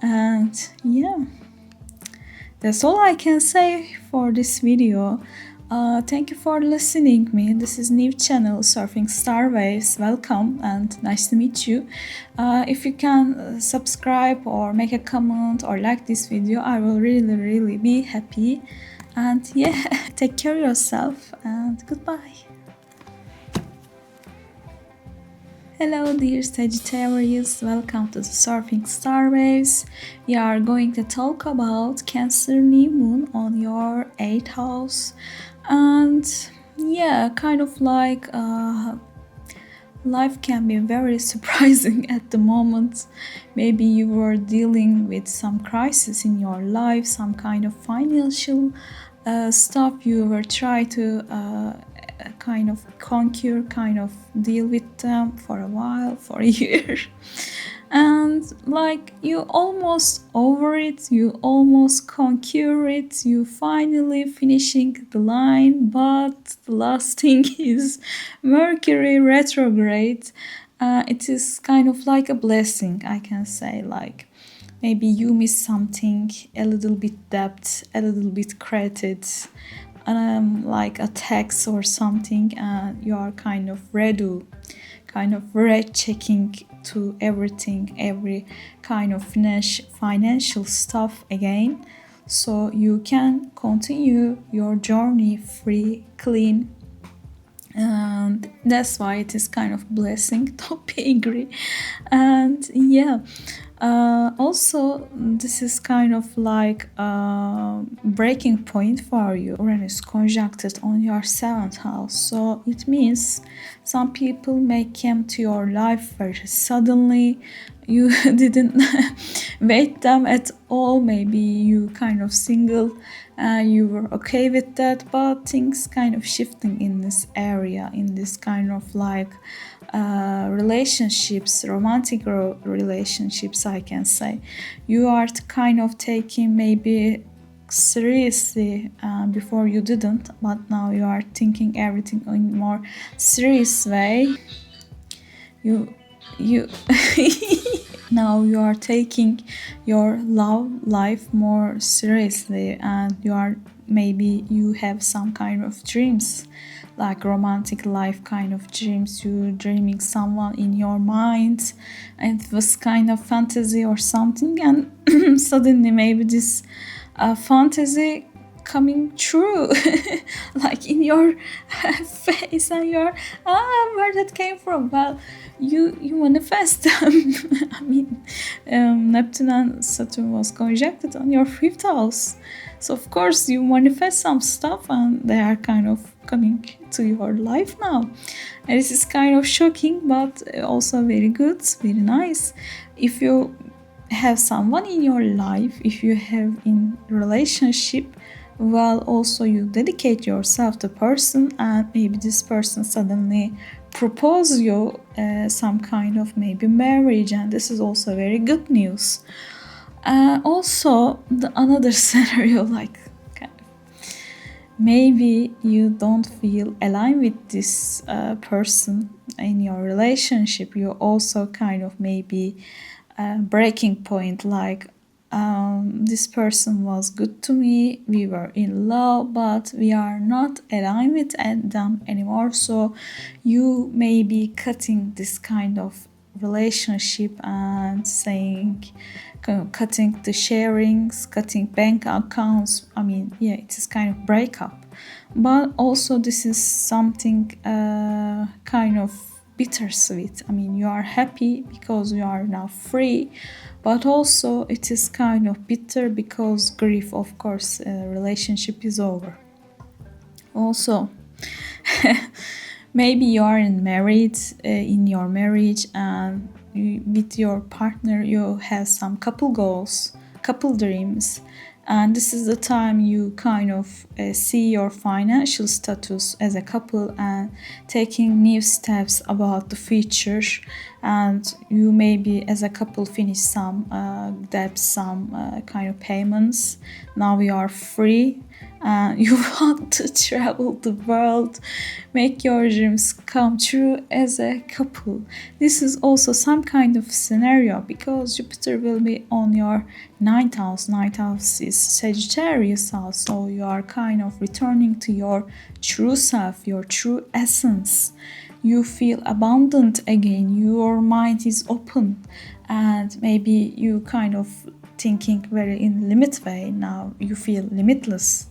And yeah, that's all I can say for this video. Thank you for listening me. This is new channel Surfing Star Waves. Welcome and nice to meet you. If you can subscribe or make a comment or like this video, I will really be happy. And yeah, take care of yourself and goodbye. Hello dear Sagittarius, welcome to the Surfing Starwaves. We are going to talk about Cancer new moon on your 8th house, and kind of like life can be very surprising at the moment. Maybe you were dealing with some crisis in your life, some kind of financial stuff you were trying to kind of conquer, kind of deal with them for a while, for a year. And like you almost over it, you almost conquer it, you finally finishing the line, but the last thing is Mercury retrograde. It is kind of like a blessing, I can say. Like maybe you miss something, a little bit debt, a little bit credit, like a tax or something, and you are kind of ready, kind of checking to everything, every kind of financial stuff again, so you can continue your journey free, clean. And that's why it is kind of blessing. Don't be angry. And also this is kind of like a breaking point for you. Uranus conjuncted on your 7th house, so it means some people may come to your life very suddenly. You didn't wait them at all. Maybe you kind of single, you were okay with that, but things kind of shifting in this area, in this kind of like relationships, romantic relationships, I can say. You are kind of taking maybe seriously before you didn't, but now you are thinking everything in more serious way. You now you are taking your love life more seriously, and maybe you have some kind of dreams, like romantic life kind of dreams. You dreaming someone in your mind, and it was kind of fantasy or something, and suddenly maybe this fantasy coming true like in your face, and you're where that came from. Well, you manifest them. I mean, Neptune and Saturn was conjuncted on your 5th house, so of course you manifest some stuff, and they are kind of coming to your life now. And this is kind of shocking, but also very good, very nice. If you have someone in your life, if you have in relationship, well, also you dedicate yourself to person, and maybe this person suddenly propose you some kind of maybe marriage, and this is also very good news. Also the another scenario, like maybe you don't feel aligned with this person in your relationship. You also kind of maybe breaking point, like this person was good to me, we were in love, but we are not aligned with them anymore, so you may be cutting this kind of relationship and saying, cutting the sharings, cutting bank accounts. I mean, it is kind of breakup, but also this is something kind of bittersweet. I mean, you are happy because you are now free, but also it is kind of bitter because grief, of course, relationship is over. Also, maybe you are married, in your marriage, and with your partner you have some couple goals, couple dreams, and this is the time you kind of see your financial status as a couple and taking new steps about the future. And you maybe as a couple finish some debts, some kind of payments. Now you are free, and you want to travel the world, make your dreams come true as a couple. This is also some kind of scenario because Jupiter will be on your 9th house. 9th house is Sagittarius house, so you are kind of returning to your true self, your true essence. You feel abundant again, your mind is open, and maybe you kind of thinking very in limit way. Now you feel limitless,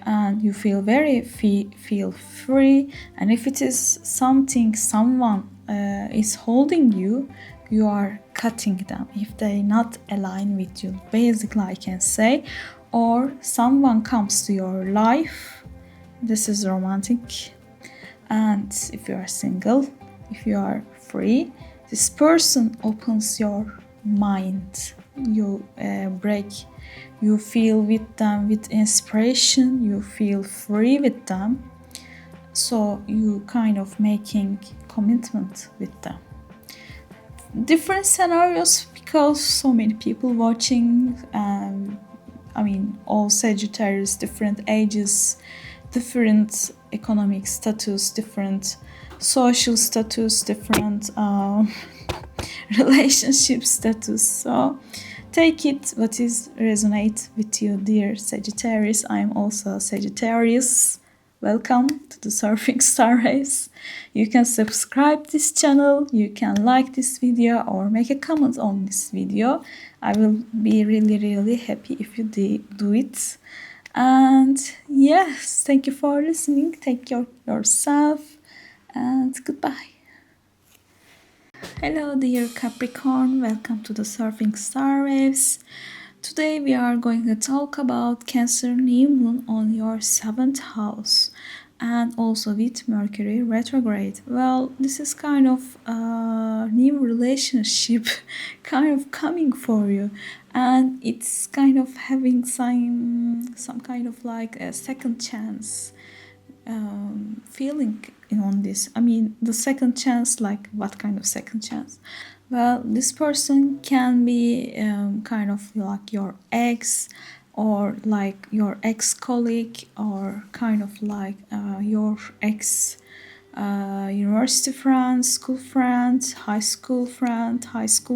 and you feel very feel free. And if it is something, someone is holding you, you are cutting them if they not align with you, basically I can say. Or someone comes to your life, this is romantic. And if you are single, if you are free, this person opens your mind. You you feel with them with inspiration, you feel free with them. So you kind of making commitment with them. Different scenarios because so many people watching. All Sagittarius, different ages, different economic status, different social status, different relationship status. So take it what is resonate with you, dear Sagittarius. I am also Sagittarius. Welcome to the Surfing Star Race. You can subscribe this channel, you can like this video or make a comment on this video. I will be really happy if you do it. And yes, thank you for listening. Take care of yourself and goodbye. Hello dear Capricorn, welcome to the Surfing Star Waves. Today we are going to talk about Cancer new moon on your 7th house and also with Mercury retrograde. Well, this is kind of a new relationship kind of coming for you, and it's kind of having some kind of like a second chance feeling on this. The second chance, like what kind of second chance? Well, this person can be kind of like your ex, or like your ex-colleague, or kind of like your ex university friend, school friend, high school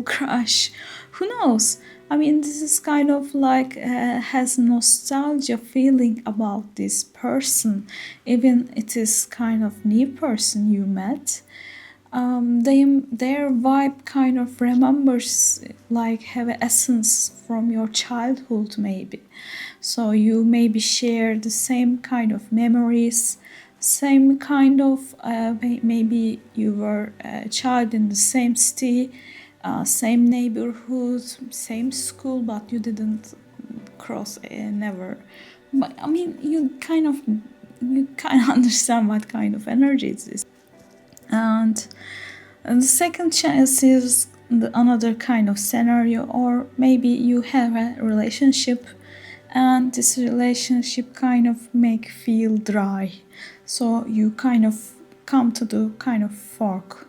crush. Who knows? This is kind of like has nostalgia feeling about this person, even it is kind of new person you met. Their vibe kind of remembers, like have an essence from your childhood maybe. So you maybe share the same kind of memories, same kind of maybe you were a child in the same city, same neighborhood, same school, but you didn't cross never. But you kind of understand what kind of energy it is. And the second chance is another kind of scenario, or maybe you have a relationship and this relationship kind of make feel dry. So you kind of come to the kind of fork.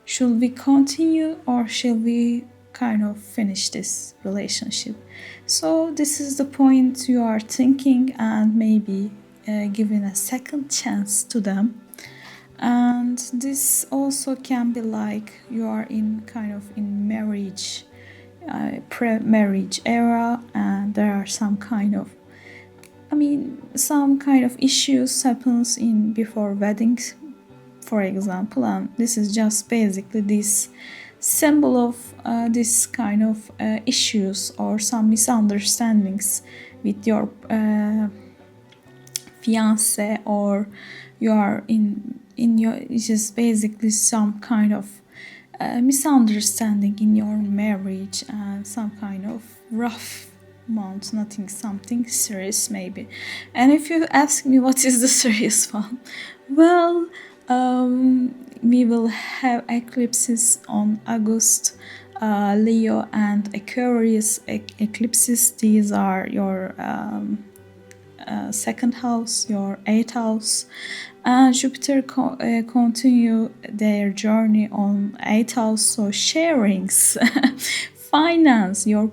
Should we continue or shall we kind of finish this relationship? So this is the point you are thinking, and maybe giving a second chance to them. And this also can be like you are in kind of in marriage, pre-marriage era, and there are some kind of issues happens in before weddings, for example. And this is just basically this symbol of this kind of issues or some misunderstandings with your fiance, or you are in your, it's just basically some kind of misunderstanding in your marriage, and some kind of rough month, nothing, something serious maybe. And if you ask me what is the serious one, well, we will have eclipses on August, Leo and Aquarius eclipses. These are your second house, your 8th house, and Jupiter continue their journey on 8th house. So sharings, finance, your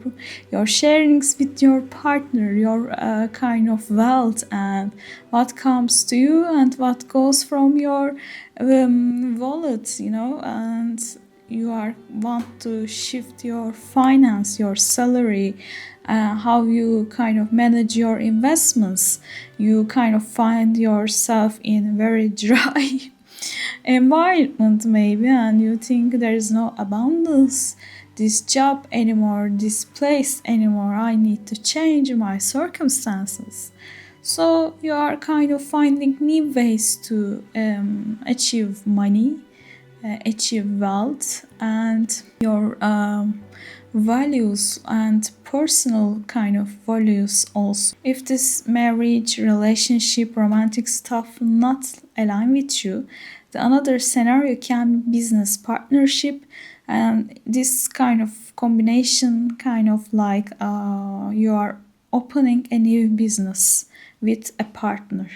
sharings with your partner, your kind of wealth, and what comes to you and what goes from your wallet, and you want to shift your finance, your salary, how you kind of manage your investments. You kind of find yourself in a very dry environment maybe, and you think there is no abundance, this job anymore, this place anymore, I need to change my circumstances. So you are kind of finding new ways to achieve money, achieve wealth, and your values and personal kind of values also. If this marriage, relationship, romantic stuff not align with you, the another scenario can be business partnership, and this kind of combination kind of like you are opening a new business with a partner.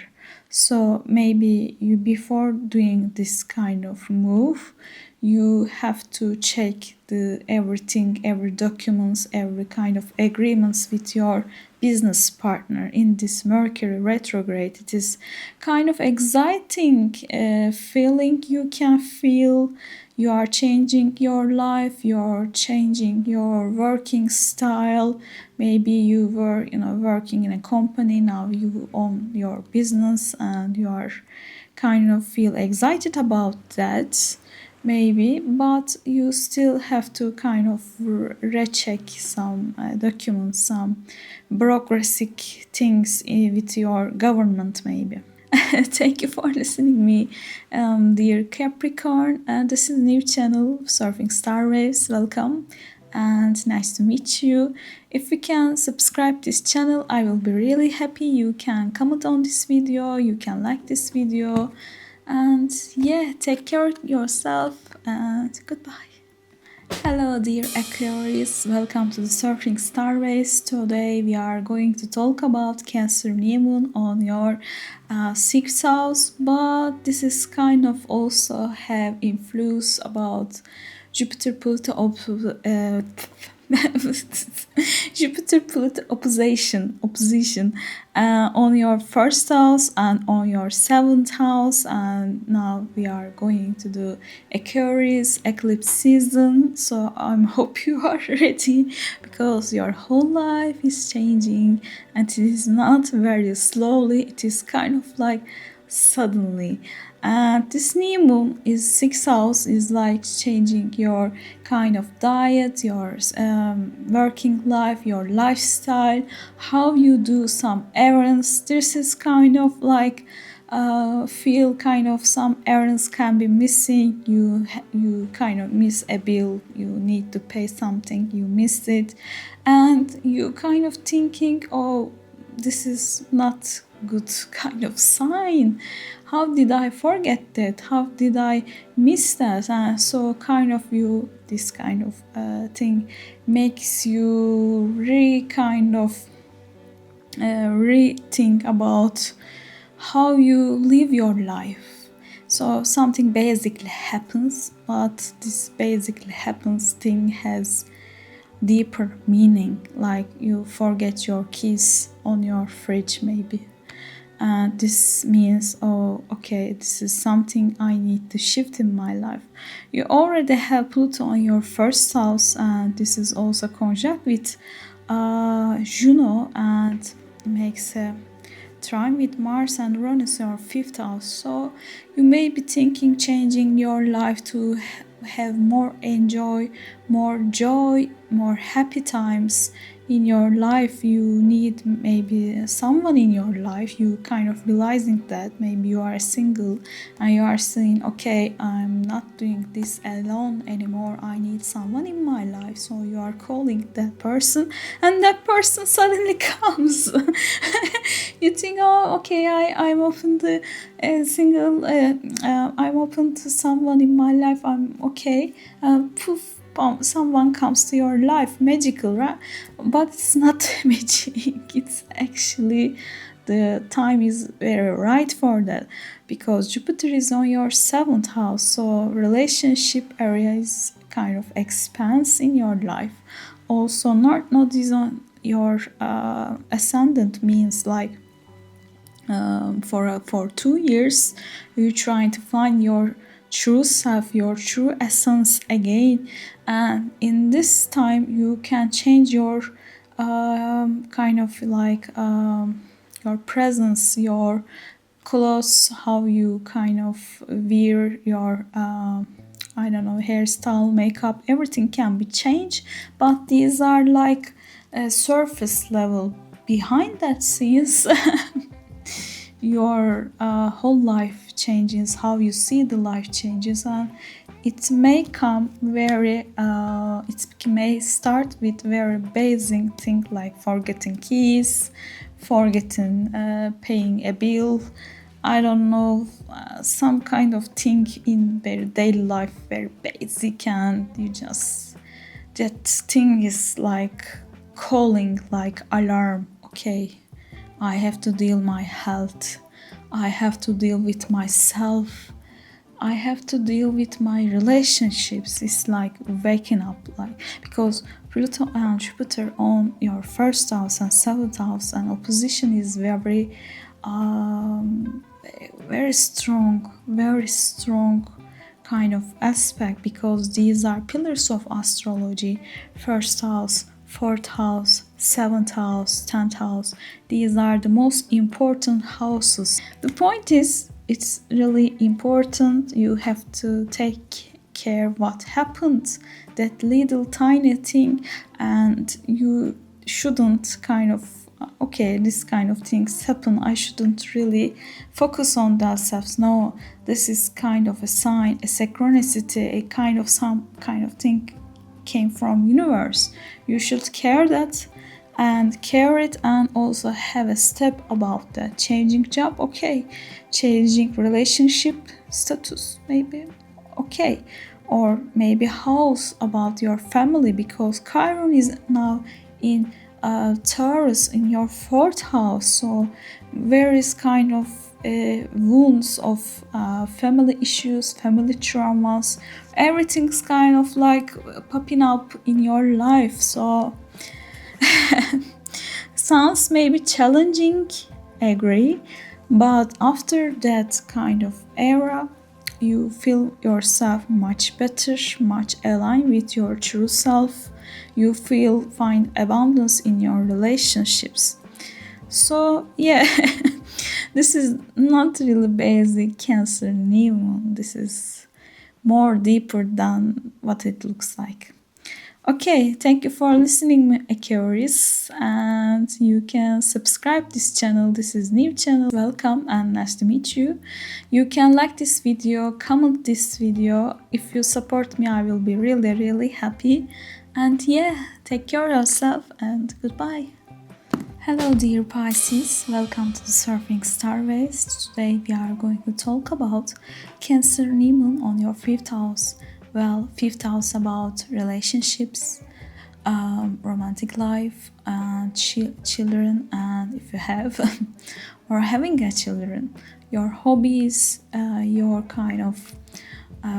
So maybe you, before doing this kind of move, you have to check the everything, every documents, every kind of agreements with your business partner in this Mercury retrograde. It is kind of exciting feeling. You can feel you are changing your life, you are changing your working style. Maybe you were working in a company, now you own your business and you are kind of feel excited about that maybe, but you still have to kind of recheck some documents, some bureaucratic things with your government maybe. Thank you for listening me, dear Capricorn. And this is new channel Surfing Star Waves. Welcome and nice to meet you. If you can subscribe this channel, I will be really happy. You can comment on this video, you can like this video, and yeah, take care of yourself and goodbye. Hello dear Aquarius, welcome to the Surfing Star Race. Today we are going to talk about Cancer new moon on your 6th house, but this is kind of also have influence about Jupiter-Pluto Jupiter-Pluto opposition on your 1st house and on your 7th house, and now we are going to do Aquarius eclipse season. So I hope you are ready, because your whole life is changing and it is not very slowly, it is kind of like suddenly. And this new moon is 6th house, is like changing your kind of diet, your working life, your lifestyle, how you do some errands. This is kind of like feel kind of some errands can be missing. You kind of miss a bill, you need to pay something, you missed it, and you kind of thinking, oh, this is not good kind of sign. How did I forget that? How did I miss that? And so kind of you, this kind of thing makes you kind of rethink about how you live your life. So something basically happens, but this basically happens thing has deeper meaning, like you forget your keys on your fridge maybe, and this means, oh okay, this is something I need to shift in my life. You already have Pluto on your 1st house, and this is also conjunct with Juno and makes a trine with Mars and Uranus in your 5th house. So you may be thinking changing your life to have more enjoy, more joy, more happy times in your life. You need maybe someone in your life. You kind of realizing that maybe you are single and you are saying, okay, I'm not doing this alone anymore, I need someone in my life. So you are calling that person and that person suddenly comes. You think, oh okay, I'm open to single, I'm open to someone in my life, I'm okay, poof, someone comes to your life, magical, right? But it's not magic, it's actually the time is very right for that, because Jupiter is on your 7th house, so relationship area is kind of expands in your life. Also not is on your ascendant, means like for 2 years you're trying to find your true self, your true essence again, and in this time you can change your kind of like your presence, your clothes, how you kind of wear your I don't know, hairstyle, makeup, everything can be changed, but these are like a surface level. Behind that scenes your whole life changes, how you see the life changes, and it may come very it may start with very basic thing like forgetting keys, forgetting paying a bill, I don't know, some kind of thing in their daily life, very basic, and you just, that thing is like calling like alarm. Okay, I have to deal my health, I have to deal with myself, I have to deal with my relationships. It's like waking up, like, because Pluto and Jupiter on your first house and seventh house, and opposition is very very strong kind of aspect, because these are pillars of astrology. First house, fourth house, seventh house, 10th house, these are the most important houses. The point is, it's really important, you have to take care what happened, that little tiny thing, and you shouldn't kind of, okay, this kind of things happen, I shouldn't really focus on themselves. No, this is kind of a sign, a synchronicity, a kind of some kind of thing came from universe. You should care that and care it, and also have a step about that. Changing job, okay. Changing relationship status, maybe, okay. Or maybe house, about your family, because Chiron is now in Taurus in your fourth house, so various kind of wounds of family issues, family traumas, everything's kind of like popping up in your life. So sounds maybe challenging, agree, but after that kind of era, you feel yourself much better, much aligned with your true self. You find abundance in your relationships. So yeah, this is not really basic Cancer new moon. This is more deeper than what it looks like. Okay, thank you for listening, Aquarius, and you can subscribe this channel. This is new channel. Welcome and nice to meet you. You can like this video, comment this video. If you support me, I will be really happy. And yeah, take care of yourself and goodbye. Hello dear Pisces, welcome to the Surfing Starways. Today we are going to talk about Cancer new moon on your 5th house. Well, 5th house about relationships, romantic life, and children, and if you have or having a children, your hobbies, your kind of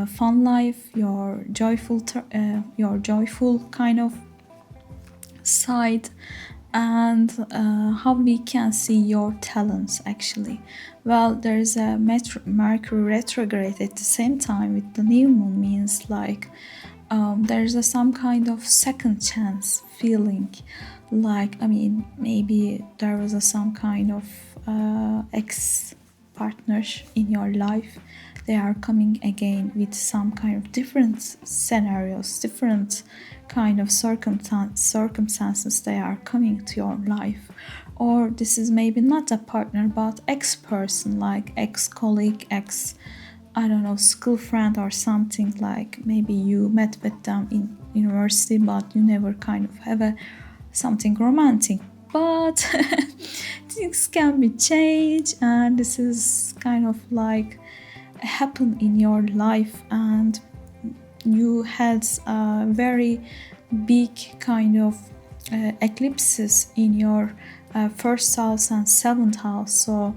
fun life, your joyful kind of side, and how we can see your talents actually. Well, there is a Mercury retrograde at the same time with the new moon, means like there's some kind of second chance feeling, like, I mean, maybe there was some kind of ex partner in your life. They are coming again with some kind of different scenarios, different kind of circumstances. They are coming to your life. Or this is maybe not a partner, but ex-person, like ex-colleague, I don't know, school friend or something. Like maybe you met with them in university, but you never kind of have something romantic. But things can be changed, and this is kind of like happen in your life, and you had very big kind of eclipses in your 1st house and 7th house. So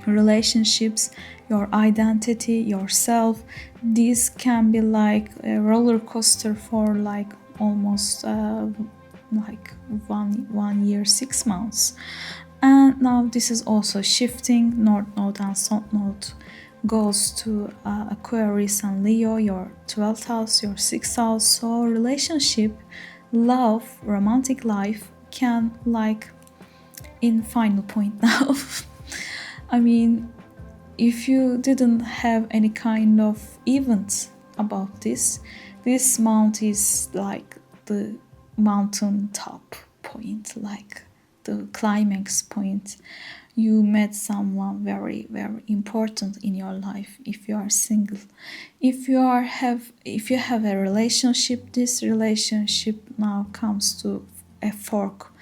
relationships, your identity, yourself, this can be like a roller coaster for like almost like one year, 6 months. And now this is also shifting. North node and south node goes to Aquarius and Leo, your 12th house, your 6th house. So relationship, love, romantic life can like in final point now. I mean, if you didn't have any kind of event about this month is like the mountain top point, like the climax point. you met someone very, very important in your life. If you are single, if you have a relationship, this relationship now comes to a fork.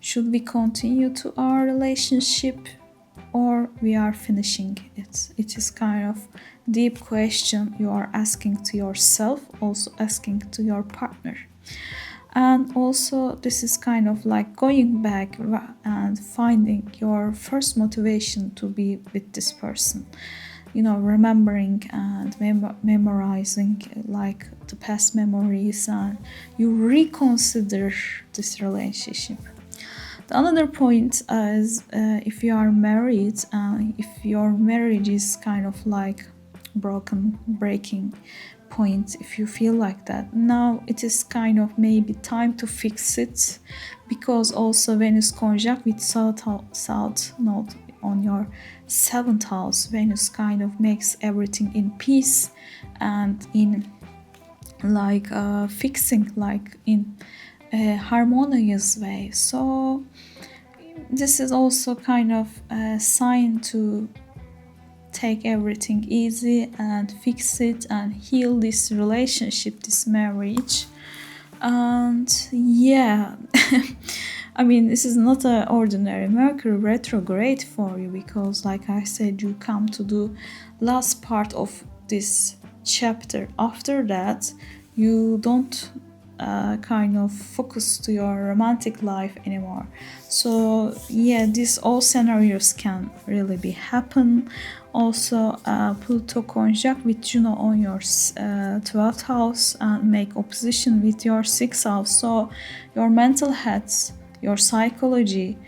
Should we continue to our relationship, or we are finishing it? It is kind of deep question you are asking to yourself, also asking to your partner. And also this is kind of like going back and finding your first motivation to be with this person, remembering and memorizing like the past memories, and you reconsider this relationship. The another point is if you are married, if your marriage is kind of like breaking point, if you feel like that, now it is kind of maybe time to fix it, because also Venus conjunct with South Node on your 7th house. Venus kind of makes everything in peace and in like fixing, like in a harmonious way. So this is also kind of a sign to take everything easy and fix it and heal this relationship, this marriage. And yeah, I mean, this is not an ordinary Mercury retrograde for you, because like I said, you come to do last part of this chapter. After that, you don't kind of focus to your romantic life anymore. So yeah, these all scenarios can really be happen. Also Pluto conjunct with Juno on your 12th house and make opposition with your 6th house. So your mental health, your psychology,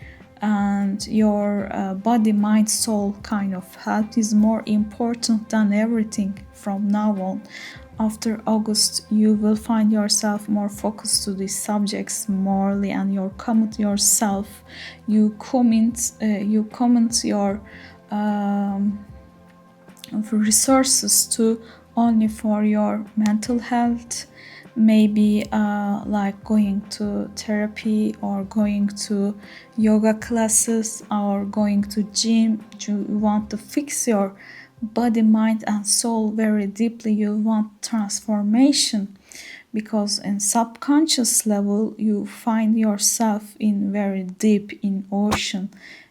and your body, mind, soul kind of health is more important than everything from now on. After August, you will find yourself more focused to these subjects morally, and you commit yourself. You comment your resources to only for your mental health. Maybe like going to therapy, or going to yoga classes, or going to gym. You want to fix your body, mind, and soul very deeply. You want transformation, because in subconscious level you find yourself in very deep in ocean,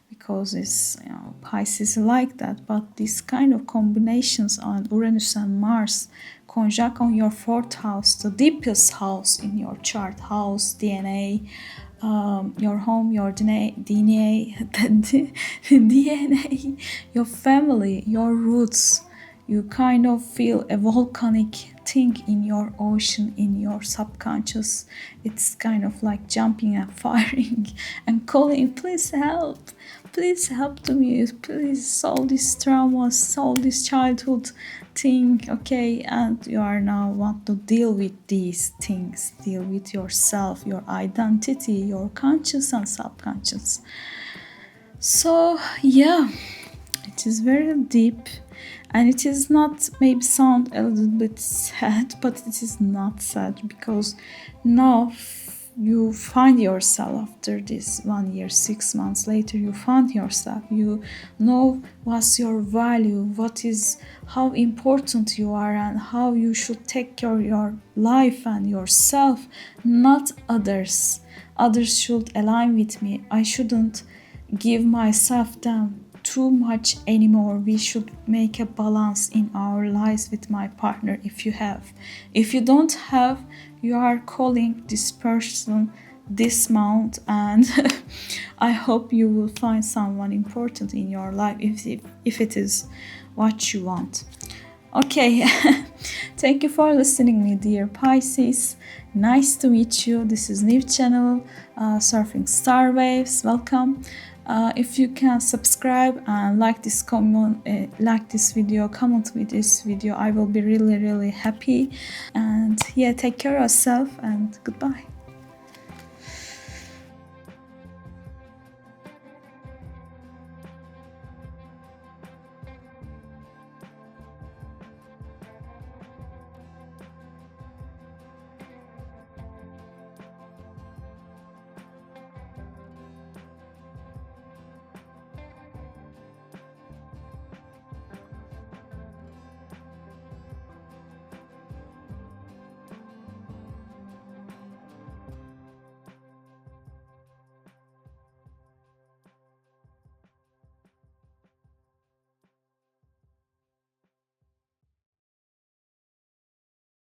because it's Pisces like that. But this kind of combinations on Uranus and Mars conjunct on your 4th house, the deepest house in your chart, house DNA, your home, your DNA, DNA, your family, your roots. You kind of feel a volcanic thing in your ocean, in your subconscious. It's kind of like jumping and firing and calling, please help to me, please solve this trauma, solve this childhood thing, okay? And you are now want to deal with these things, deal with yourself, your identity, your conscious and subconscious. So yeah, it is very deep, and it is not, maybe sound a little bit sad, but it is not sad, because now you find yourself after this 1 year, 6 months later, you find yourself. You know what's your value, what is, how important you are, and how you should take care of your life and yourself, not others. Others should align with me. I shouldn't give myself down too much anymore. We should make a balance in our lives with my partner. If you have, if you don't have, you are calling this person this month, and I hope you will find someone important in your life if it is what you want. Okay, thank you for listening me, dear Pisces. Nice to meet you. This is new channel, Surfing Star Waves. Welcome. If you can subscribe and like this video, comment with this video, I will be really happy. And yeah, take care of yourself, and goodbye.